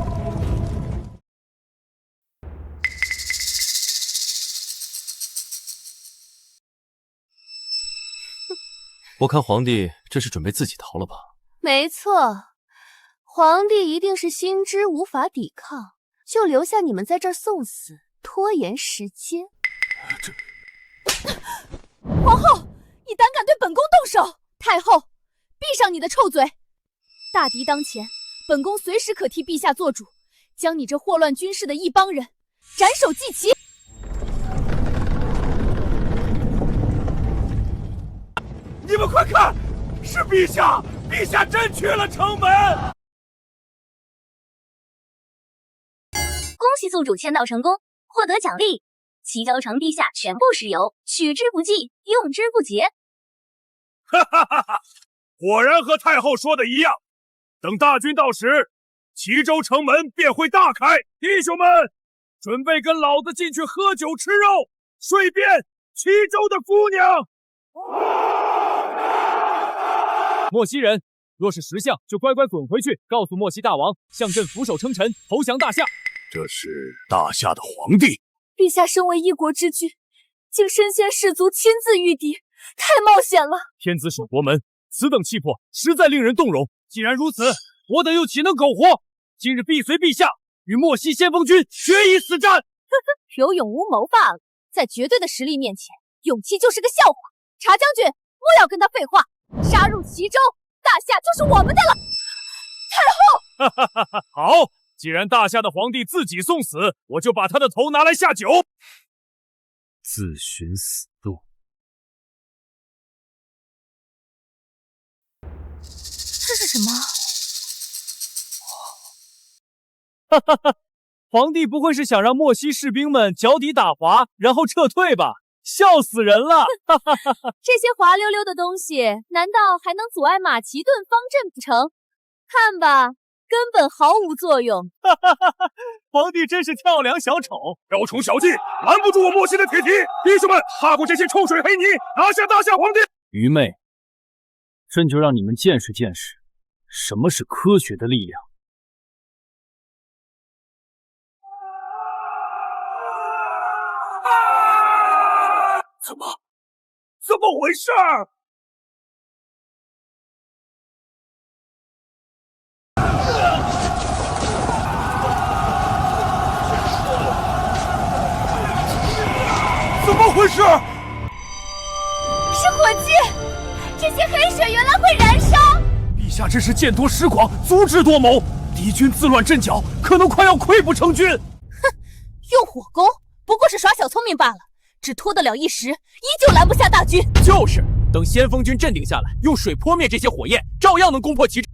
S12: 我看皇帝这是准备自己逃了吧？
S17: 没错，皇帝一定是心知无法抵抗，就留下你们在这儿送死，拖延时间。
S4: 皇后，你胆敢对本宫动手！
S17: 太后，闭上你的臭嘴！大敌当前，本宫随时可替陛下做主，将你这祸乱军事的一帮人斩首祭旗。
S18: 你们快看，是陛下！陛下真去了城门！
S14: 恭喜宿主签到成功，获得奖励：齐州城地下全部石油，取之不尽，用之不竭。
S18: 哈哈哈哈！果然和太后说的一样，等大军到时，齐州城门便会大开。弟兄们，准备跟老子进去喝酒吃肉，睡遍齐州的夫娘。
S3: 莫西人，若是识相，就乖乖滚回去，告诉莫西大王，向朕俯首称臣，投降大夏。
S18: 这是大夏的皇帝。
S5: 陛下身为一国之君，竟身先士卒，亲自御敌，太冒险了。
S3: 天子守国门，此等气魄，实在令人动容。
S7: 既然如此，我等又岂能苟活？今日必随陛下与莫西先锋军决一死战。
S5: 有勇无谋罢了，在绝对的实力面前，勇气就是个笑话。查将军，莫要跟他废话，杀入齐州，大夏就是我们的了。太后，
S18: 哈哈哈！好，既然大夏的皇帝自己送死，我就把他的头拿来下酒。
S3: 自寻死路。
S5: 这是什么？
S3: 哈哈哈！皇帝不会是想让莫西士兵们脚底打滑，然后撤退吧？笑死人了！哈哈哈哈！
S5: 这些滑溜溜的东西，难道还能阻碍马其顿方阵不成？看吧，根本毫无作用。
S3: 哈哈哈哈！皇帝真是跳梁小丑，
S18: 雕虫小技，拦不住我莫西的铁蹄！弟兄们，踏过这些臭水黑泥，拿下大夏皇帝！
S1: 愚昧，朕就让你们见识见识，什么是科学的力量。
S18: 怎么回事？怎么回事？
S5: 是火鸡！这些黑水原来会燃烧！
S3: 陛下真是见多识广，足智多谋。敌军自乱阵脚，可能快要溃不成军。
S5: 哼，用火攻不过是耍小聪明罢了。只拖得了一时，依旧拦不下大军。
S3: 就是，等先锋军镇定下来，用水泼灭这些火焰，照样能攻破齐州。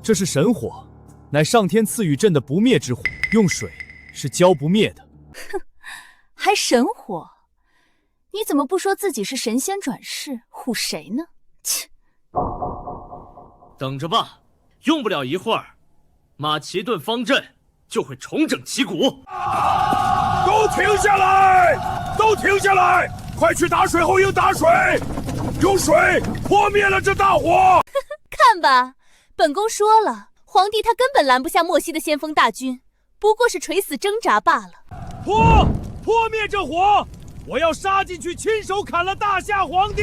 S3: 这是神火，乃上天赐予朕的不灭之火，用水是浇不灭的。
S5: 哼，还神火？你怎么不说自己是神仙转世，唬谁呢？切！
S11: 等着吧，用不了一会儿，马其顿方阵就会重整旗鼓。
S18: 都停下来！都停下来！快去打水后营打水，用水泼灭了这大火！
S5: 看吧，本宫说了，皇帝他根本拦不下莫西的先锋大军，不过是垂死挣扎罢了。
S18: 泼灭这火！我要杀进去，亲手砍了大夏皇帝！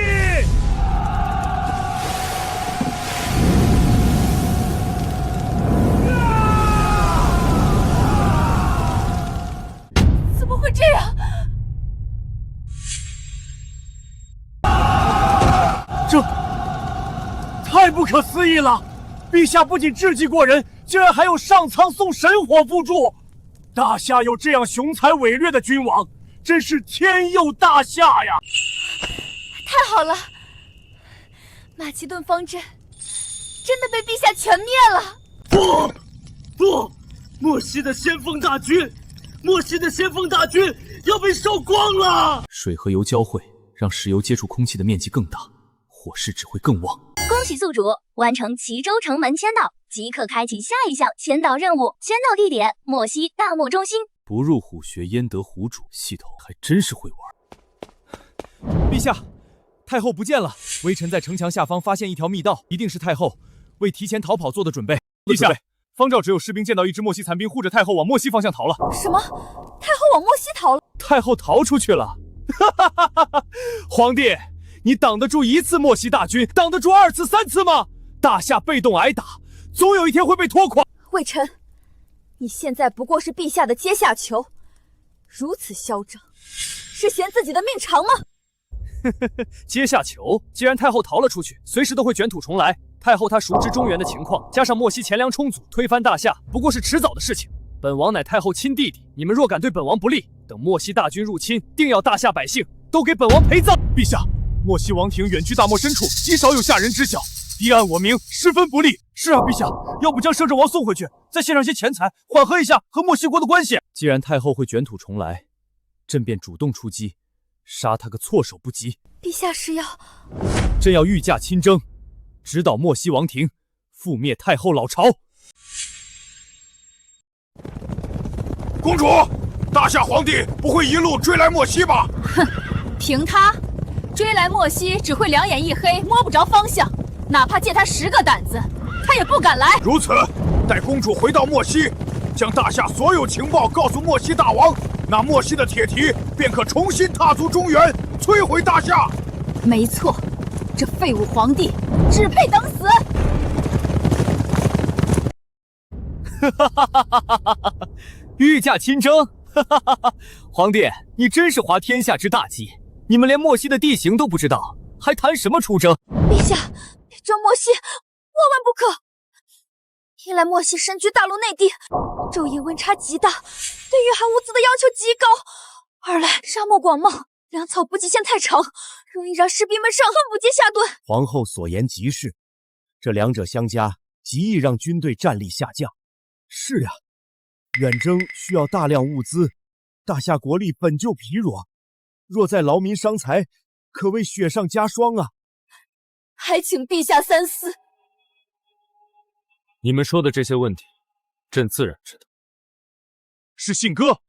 S5: 怎么会这样？
S7: 这太不可思议了！陛下不仅智计过人，竟然还有上苍送神火辅助。大夏有这样雄才伟略的君王，真是天佑大夏呀！
S5: 太好了，马其顿方阵真的被陛下全灭了！
S11: 不，莫西的先锋大军！莫西的先锋大军要被烧光了！
S3: 水和油交汇，让石油接触空气的面积更大，火势只会更旺。
S14: 恭喜宿主完成齐州城门签到，即可开启下一项签到任务。签到地点：莫西大漠中心。
S3: 不入虎穴焉得虎主，系统还真是会玩。陛下，太后不见了。微臣在城墙下方发现一条密道，一定是太后为提前逃跑做的准备。陛下，方兆只有士兵见到一支莫西残兵护着太后往莫西方向逃了。
S5: 什么？太后往莫西逃了？
S3: 太后逃出去了！哈哈哈哈哈！皇帝，你挡得住一次莫西大军，挡得住2次、3次吗？大夏被动挨打，总有一天会被拖垮。
S5: 微臣，你现在不过是陛下的阶下囚，如此嚣张，是嫌自己的命长吗？
S3: 阶下囚，既然太后逃了出去，随时都会卷土重来。太后她熟知中原的情况，加上莫西钱粮充足，推翻大夏不过是迟早的事情。本王乃太后亲弟弟，你们若敢对本王不利，等莫西大军入侵，定要大夏百姓都给本王陪葬。
S7: 陛下，莫西王庭远居大漠深处，极少有下人知晓，敌暗我明，十分不利。是啊，陛下，要不将摄政王送回去，再献上些钱财，缓和一下和莫西国的关系。
S3: 既然太后会卷土重来，朕便主动出击，杀他个措手不及。
S4: 陛下是要……
S3: 朕要御驾亲征，直捣莫西王庭，覆灭太后老巢。
S18: 公主，大夏皇帝不会一路追来莫西吧？
S10: 哼，凭他追来莫西，只会两眼一黑，摸不着方向。哪怕借他10个胆子，他也不敢来。
S18: 如此，待公主回到莫西，将大夏所有情报告诉莫西大王，那莫西的铁蹄便可重新踏足中原，摧毁大夏。
S10: 没错，这废物皇帝只配等死。
S3: 御驾亲征，皇帝，你真是滑天下之大稽！你们连莫西的地形都不知道，还谈什么出征？
S4: 陛下，这莫西万万不可！一来莫西身居大陆内地，昼夜温差极大，对御寒无子的要求极高；二来沙漠广袤，粮草补给线太长，容易让士兵们上恨不接下顿。
S7: 皇后所言极是，这两者相加，极易让军队战力下降。是呀，远征需要大量物资，大夏国力本就疲弱，若再劳民伤财，可谓雪上加霜啊！
S10: 还请陛下三思。
S12: 你们说的这些问题，朕自然知道。
S18: 是信鸽。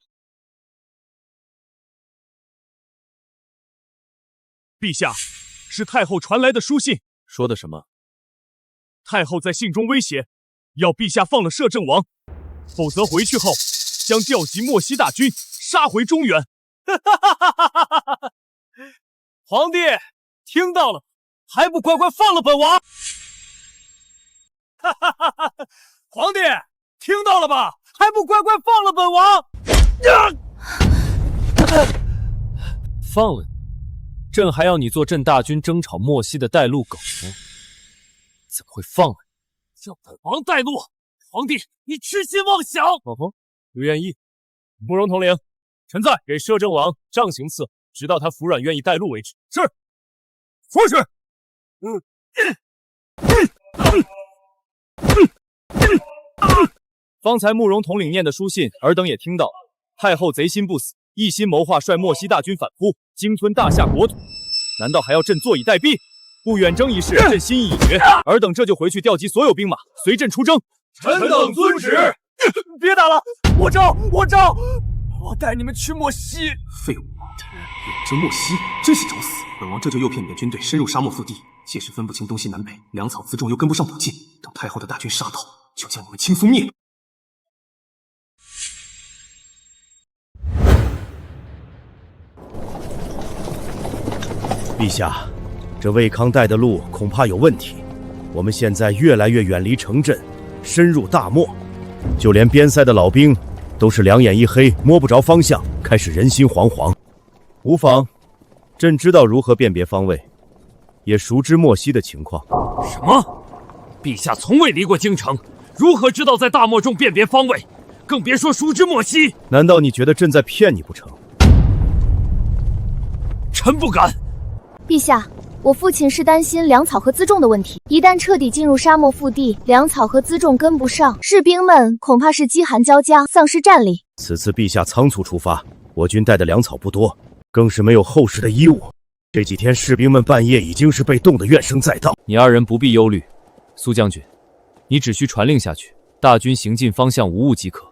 S3: 陛下，是太后传来的书信。
S12: 说的什么？
S3: 太后在信中威胁，要陛下放了摄政王，否则回去后将调集莫西大军，杀回中原。
S13: 皇帝听到了，还不快快放了本王！皇帝听到了吧？还不快快放了本王！
S12: 放了你，朕还要你做朕大军征讨莫西的带路狗呢，怎么会放了你？
S13: 叫本王带路？皇帝，你痴心妄想！
S12: 老冯，有愿意？慕容统领，臣在，给摄政王杖行刺，直到他服软愿意带路为止。
S18: 是。说是。
S3: 方才慕容统领念的书信，尔等也听到了。太后贼心不死，一心谋划率莫西大军反扑，鲸吞大夏国土。难道还要朕坐以待毙？不远征一事，朕心意已决。尔等这就回去调集所有兵马，随朕出征。
S18: 臣等遵旨。
S13: 别打了，我招！我带你们去莫西。
S15: 废物，远征莫西，真是找死！本王这就诱骗你的军队深入沙漠腹地，届时分不清东西南北，粮草辎重又跟不上补进，等太后的大军杀到，就将你们轻松灭了。
S7: 陛下，这魏康带的路恐怕有问题。我们现在越来越远离城镇，深入大漠，就连边塞的老兵都是两眼一黑，摸不着方向，开始人心惶惶。无妨，朕知道如何辨别方位，也熟知莫西的情况。
S16: 什么？陛下从未离过京城，如何知道在大漠中辨别方位？更别说熟知莫西。
S7: 难道你觉得朕在骗你不成？
S16: 臣不敢。
S5: 陛下，我父亲是担心粮草和辎重的问题，一旦彻底进入沙漠腹地，粮草和辎重跟不上，士兵们恐怕是饥寒交加，丧失战力。
S7: 此次陛下仓促出发，我军带的粮草不多，更是没有厚实的衣物。这几天士兵们半夜已经是被冻得怨声载道。
S12: 你二人不必忧虑，苏将军，你只需传令下去，大军行进方向无误即可。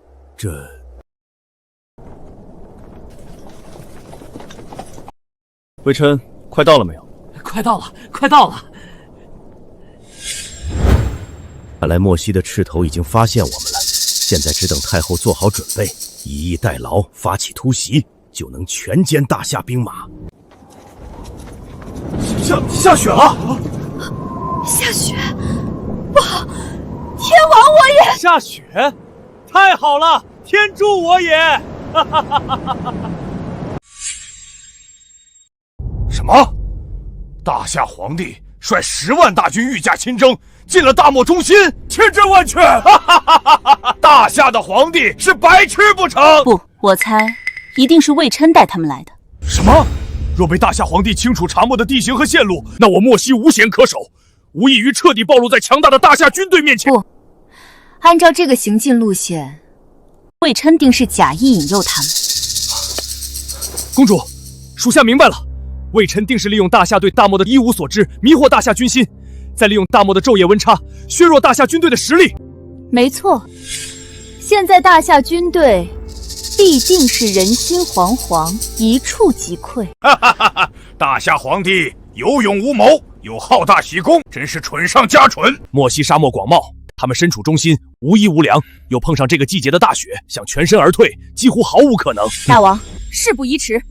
S3: 微琛，快到了没有？
S11: 快到了，快到了！
S7: 看来莫西的斥头已经发现我们了，现在只等太后做好准备，以逸待劳，发起突袭，就能全歼大夏兵马。
S18: 下雪了！
S4: 下雪，不好！天亡我也！
S13: 下雪，太好了！天助我也！
S18: 什么？大夏皇帝率10万大军御驾亲征，进了大漠中心，千真万确！大夏的皇帝是白痴不成？
S10: 不，我猜一定是魏琛带他们来的。
S18: 什么？若被大夏皇帝清楚查漠的地形和线路，那我莫西无险可守，无异于彻底暴露在强大的大夏军队面前。
S10: 不，按照这个行进路线，魏琛定是假意引诱他们。
S3: 公主，属下明白了，魏臣定是利用大夏对大漠的一无所知，迷惑大夏军心，再利用大漠的昼夜温差，削弱大夏军队的实力。
S10: 没错，现在大夏军队必定是人心惶惶，一触即溃。
S18: 大夏皇帝有勇无谋，又好大喜功，真是蠢上加蠢。
S3: 漠西沙漠广袤，他们身处中心，无衣无粮，又碰上这个季节的大雪，想全身而退，几乎毫无可能。
S5: 大王，事不宜迟，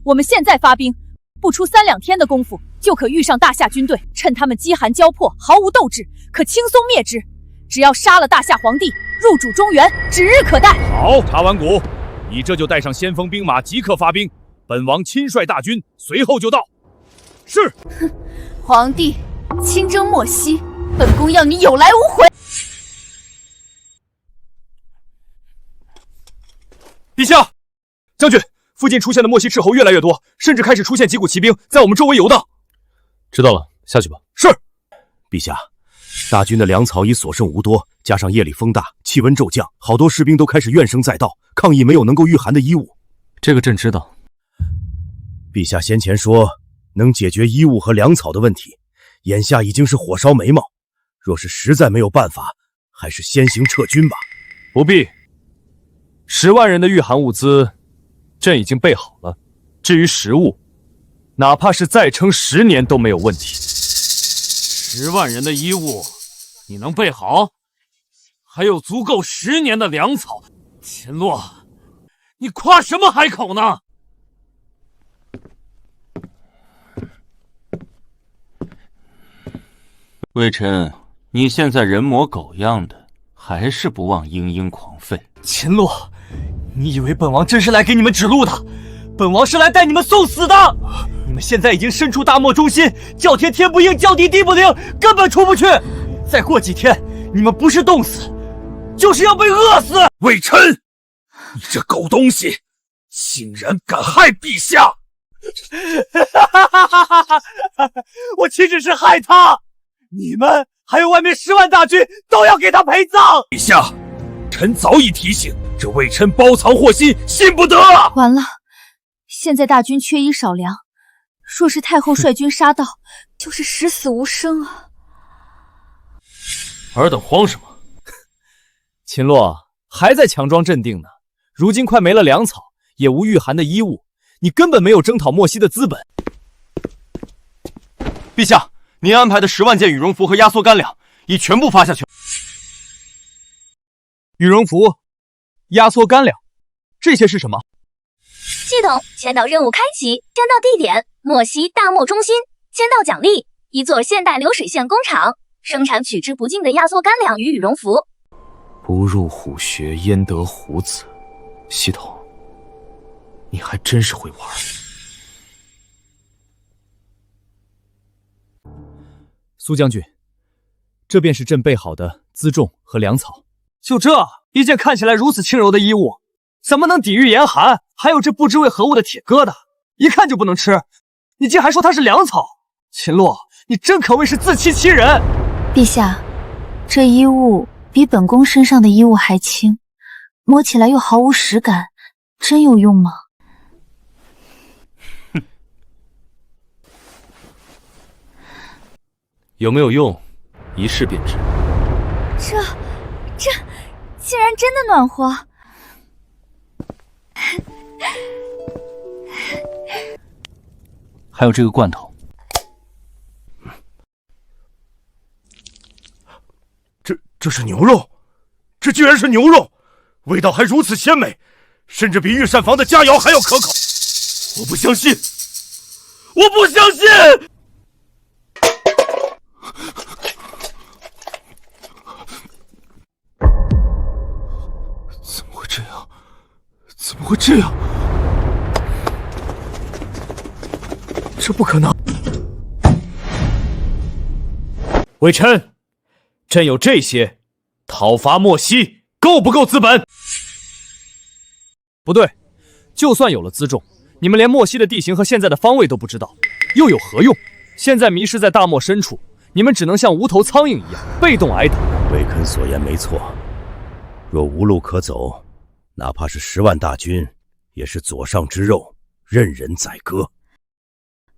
S5: 我们现在发兵，不出3、2天的功夫，就可遇上大夏军队，趁他们饥寒交迫，毫无斗志，可轻松灭之。只要杀了大夏皇帝，入主中原，指日可待。
S3: 好，查完谷，你这就带上先锋兵马，即刻发兵。本王亲率大军，随后就到。是。
S5: 哼，皇帝亲征漠西，本宫要你有来无回。
S3: 陛下，将军，附近出现的漠西斥候越来越多，甚至开始出现几股骑兵在我们周围游荡。
S12: 知道了，下去吧。
S3: 是。
S21: 陛下，大军的粮草已所剩无多，加上夜里风大，气温骤降，好多士兵都开始怨声载道，抗议没有能够御寒的衣物。
S12: 这个朕知道。
S21: 陛下先前说能解决衣物和粮草的问题，眼下已经是火烧眉毛。若是实在没有办法，还是先行撤军吧。
S12: 不必，10万人的御寒物资，朕已经备好了。至于食物，哪怕是再撑10年都没有问题。
S16: 10万人的衣物，你能备好？还有足够10年的粮草。秦洛，你夸什么海口呢？
S6: 魏臣，你现在人模狗样的，还是不忘嘤嘤狂吠。
S13: 秦洛，你以为本王真是来给你们指路的？本王是来带你们送死的！你们现在已经身处大漠中心，叫天天不应，叫地地不灵，根本出不去。再过几天，你们不是冻死，就是要被饿死！
S18: 魏臣，你这狗东西，竟然敢害陛下！
S13: 我岂止是害他，你们还有外面10万大军都要给他陪葬！
S18: 陛下，臣早已提醒，这魏臣包藏祸心，信不得。
S5: 完了，现在大军缺衣少粮，若是太后率军杀到，就是十死无生啊！
S12: 尔等慌什么？
S3: 秦洛还在强装镇定呢。如今快没了粮草，也无御寒的衣物，你根本没有征讨漠西的资本。
S13: 陛下，您安排的10万件羽绒服和压缩干粮已全部发下去。
S3: 羽绒服、压缩干粮，这些是什么？
S14: 系统签到任务开启，签到地点漠西大漠中心，签到奖励一座现代流水线工厂，生产取之不尽的压缩干粮与羽绒服。
S12: 不入虎穴，焉得虎子？系统，你还真是会玩。
S3: 苏将军，这便是朕备好的辎重和粮草。
S13: 就这一件看起来如此轻柔的衣物，怎么能抵御严寒？还有这不知为何物的铁疙瘩，一看就不能吃。你竟还说它是粮草！秦洛，你真可谓是自欺欺人！
S5: 陛下，这衣物比本宫身上的衣物还轻，摸起来又毫无实感，真有用吗？
S12: 有没有用，一试便知。
S5: 这竟然真的暖和！
S6: 还有这个罐头，
S18: 这是牛肉，这居然是牛肉，味道还如此鲜美，甚至比御膳房的佳肴还要可口。我不相信，我不相信！怎么会这样？怎么会这样？这不可能！
S3: 微臣，朕有这些，讨伐漠西够不够资本？不对，就算有了辎重，你们连漠西的地形和现在的方位都不知道，又有何用？现在迷失在大漠深处，你们只能像无头苍蝇一样被动挨打。
S21: 魏肯所言没错，若无路可走，哪怕是10万大军，也是左上之肉，
S18: 任人宰割。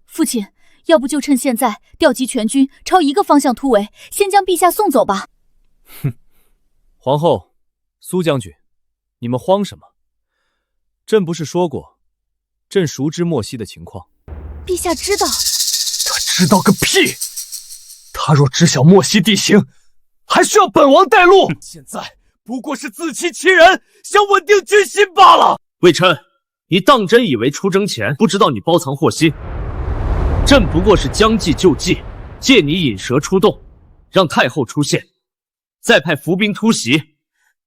S10: 父亲，要不就趁现在调集全军，朝一个方向突围，先将陛下送走吧。
S3: 哼，皇后、苏将军，你们慌什么？朕不是说过，朕熟知莫西的情况。
S10: 陛下知道？
S3: 他知道个屁！他若知晓莫西地形，还需要本王带路？现在不过是自欺欺人，想稳定军心罢了。
S11: 魏琛，你当真以为出征前不知道你包藏祸心？朕不过是将计就计，借你引蛇出洞，让太后出现，再派伏兵突袭，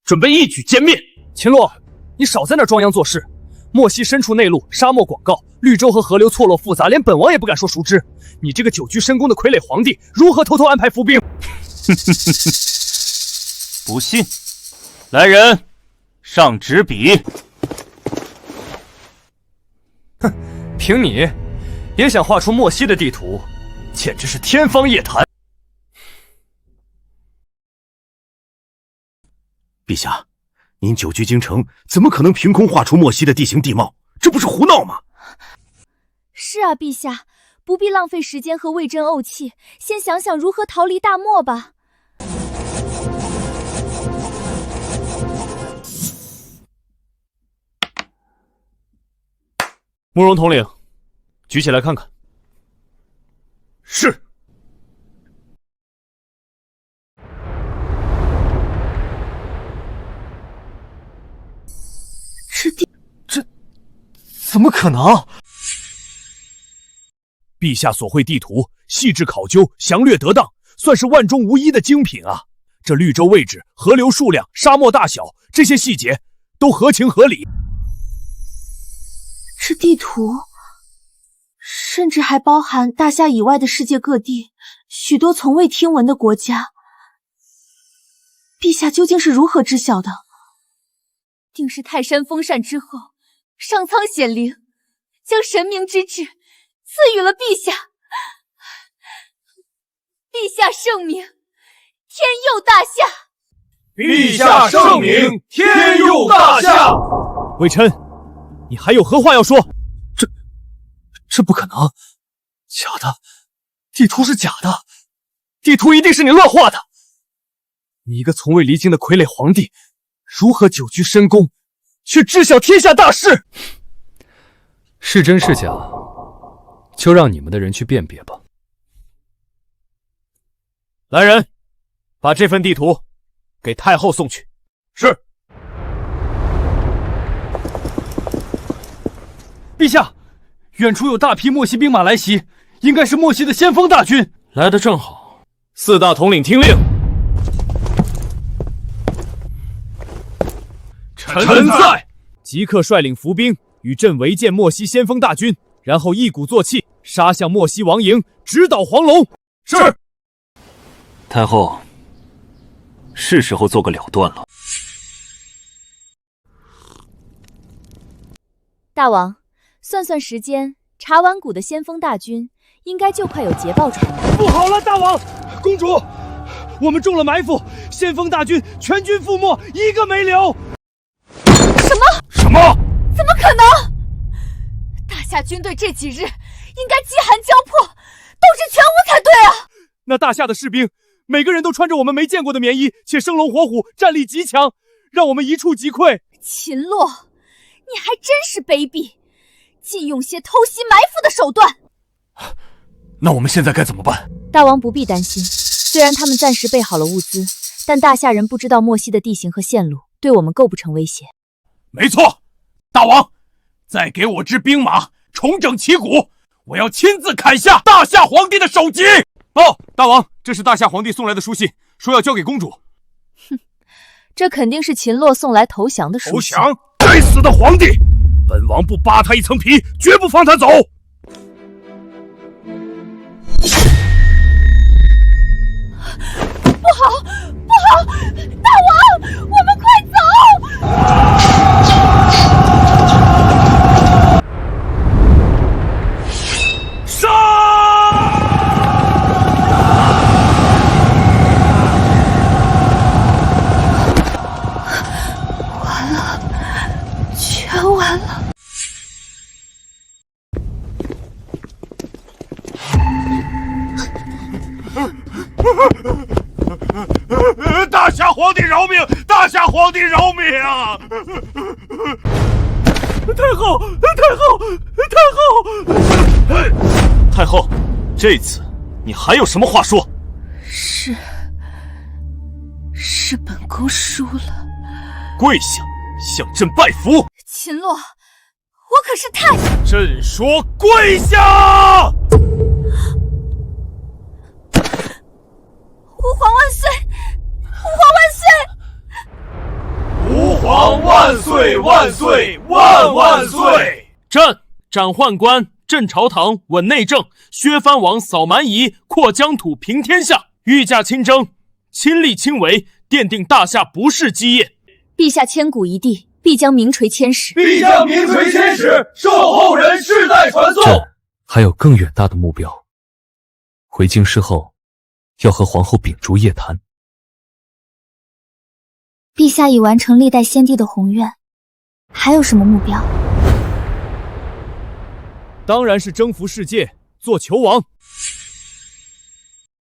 S11: 准备一举歼灭。
S3: 秦洛，你少在那装洋作势。莫西身处内陆，沙漠广袤，绿洲和河流错落复杂，连本王也不敢说熟知。你这个久居深宫的傀儡皇帝，如何偷偷安排伏兵？
S6: 不信，来人，上纸笔。
S3: 哼，凭你也想画出莫西的地图，简直是天方夜谭。
S18: 陛下，您久居京城，怎么可能凭空画出莫西的地形地貌？这不是胡闹吗？
S5: 是啊，陛下，不必浪费时间和魏征怄气，先想想如何逃离大漠吧。
S3: 慕容统领，举起来看看。
S18: 是。
S3: 这怎么可能？
S18: 陛下所绘地图细致考究，详略得当，算是万中无一的精品啊！这绿洲位置、河流数量、沙漠大小，这些细节都合情合理。
S5: 这地图甚至还包含大夏以外的世界各地，许多从未听闻的国家。陛下究竟是如何知晓的？定是泰山封禅之后，上苍显灵，将神明之旨赐予了陛下。陛下圣明，天佑大夏！
S18: 陛下圣明，天佑大夏！
S3: 魏琛，你还有何话要说？这不可能，假的，地图是假的，地图一定是你乱画的。你一个从未离京的傀儡皇帝，如何久居深宫，却知晓天下大事？是真是假，就让你们的人去辨别吧。来人，把这份地图给太后送去。
S18: 是。
S3: 陛下，远处有大批莫西兵马来袭，应该是莫西的先锋大军。
S12: 来得正好。四大统领听令。
S3: 臣在。即刻率领伏兵与朕围歼莫西先锋大军，然后一鼓作气杀向莫西王营，直捣黄龙。
S18: 是。
S6: 太后，是时候做个了断了。
S5: 大王，算算时间，茶碗谷的先锋大军应该就快有捷报传来。
S13: 不好了，大王，公主，我们中了埋伏，先锋大军全军覆没，一个没留。
S18: 什么？
S5: 怎么可能？大夏军队这几日应该饥寒交迫，斗志全无才对啊！
S3: 那大夏的士兵每个人都穿着我们没见过的棉衣，且生龙活虎，战力极强，让我们一触即溃。
S5: 秦洛，你还真是卑鄙，竟用些偷袭埋伏的手段。
S18: 那我们现在该怎么办？
S5: 大王不必担心，虽然他们暂时备好了物资，但大夏人不知道莫西的地形和线路，对我们构不成威胁。
S18: 没错，大王，再给我支兵马，重整旗鼓，我要亲自砍下大夏皇帝的首级。
S3: 哦，大王，这是大夏皇帝送来的书信，说要交给公主。
S5: 哼，这肯定是秦洛送来投降的书信。
S18: 投降！该死的皇帝！本王不扒他一层皮，绝不放他走。
S5: 不好，不好！大王，我们快走！
S18: 皇帝饶命！大夏皇帝饶命啊！
S12: 太后，太后，这次你还有什么话说？
S10: 是本宫输了。
S12: 跪下，向朕拜服。
S4: 秦洛，我可是太……
S18: 朕说跪下！
S4: 吾皇万岁！吾皇万岁！
S18: 吾皇万岁万岁万万岁！
S11: 斩宦官，镇朝堂，稳内政，削藩王，扫蛮夷，扩疆土，平天下。御驾亲征，亲力亲为，奠定大夏不世基业。
S10: 陛下千古一帝，必将名垂千史。
S18: 必将名垂千史，受后人世代传颂。
S3: 朕还有更远大的目标。回京师后，要和皇后秉烛夜谈。
S2: 陛下已完成历代先帝的宏愿，还有什么目标？
S3: 当然是征服世界，做球王。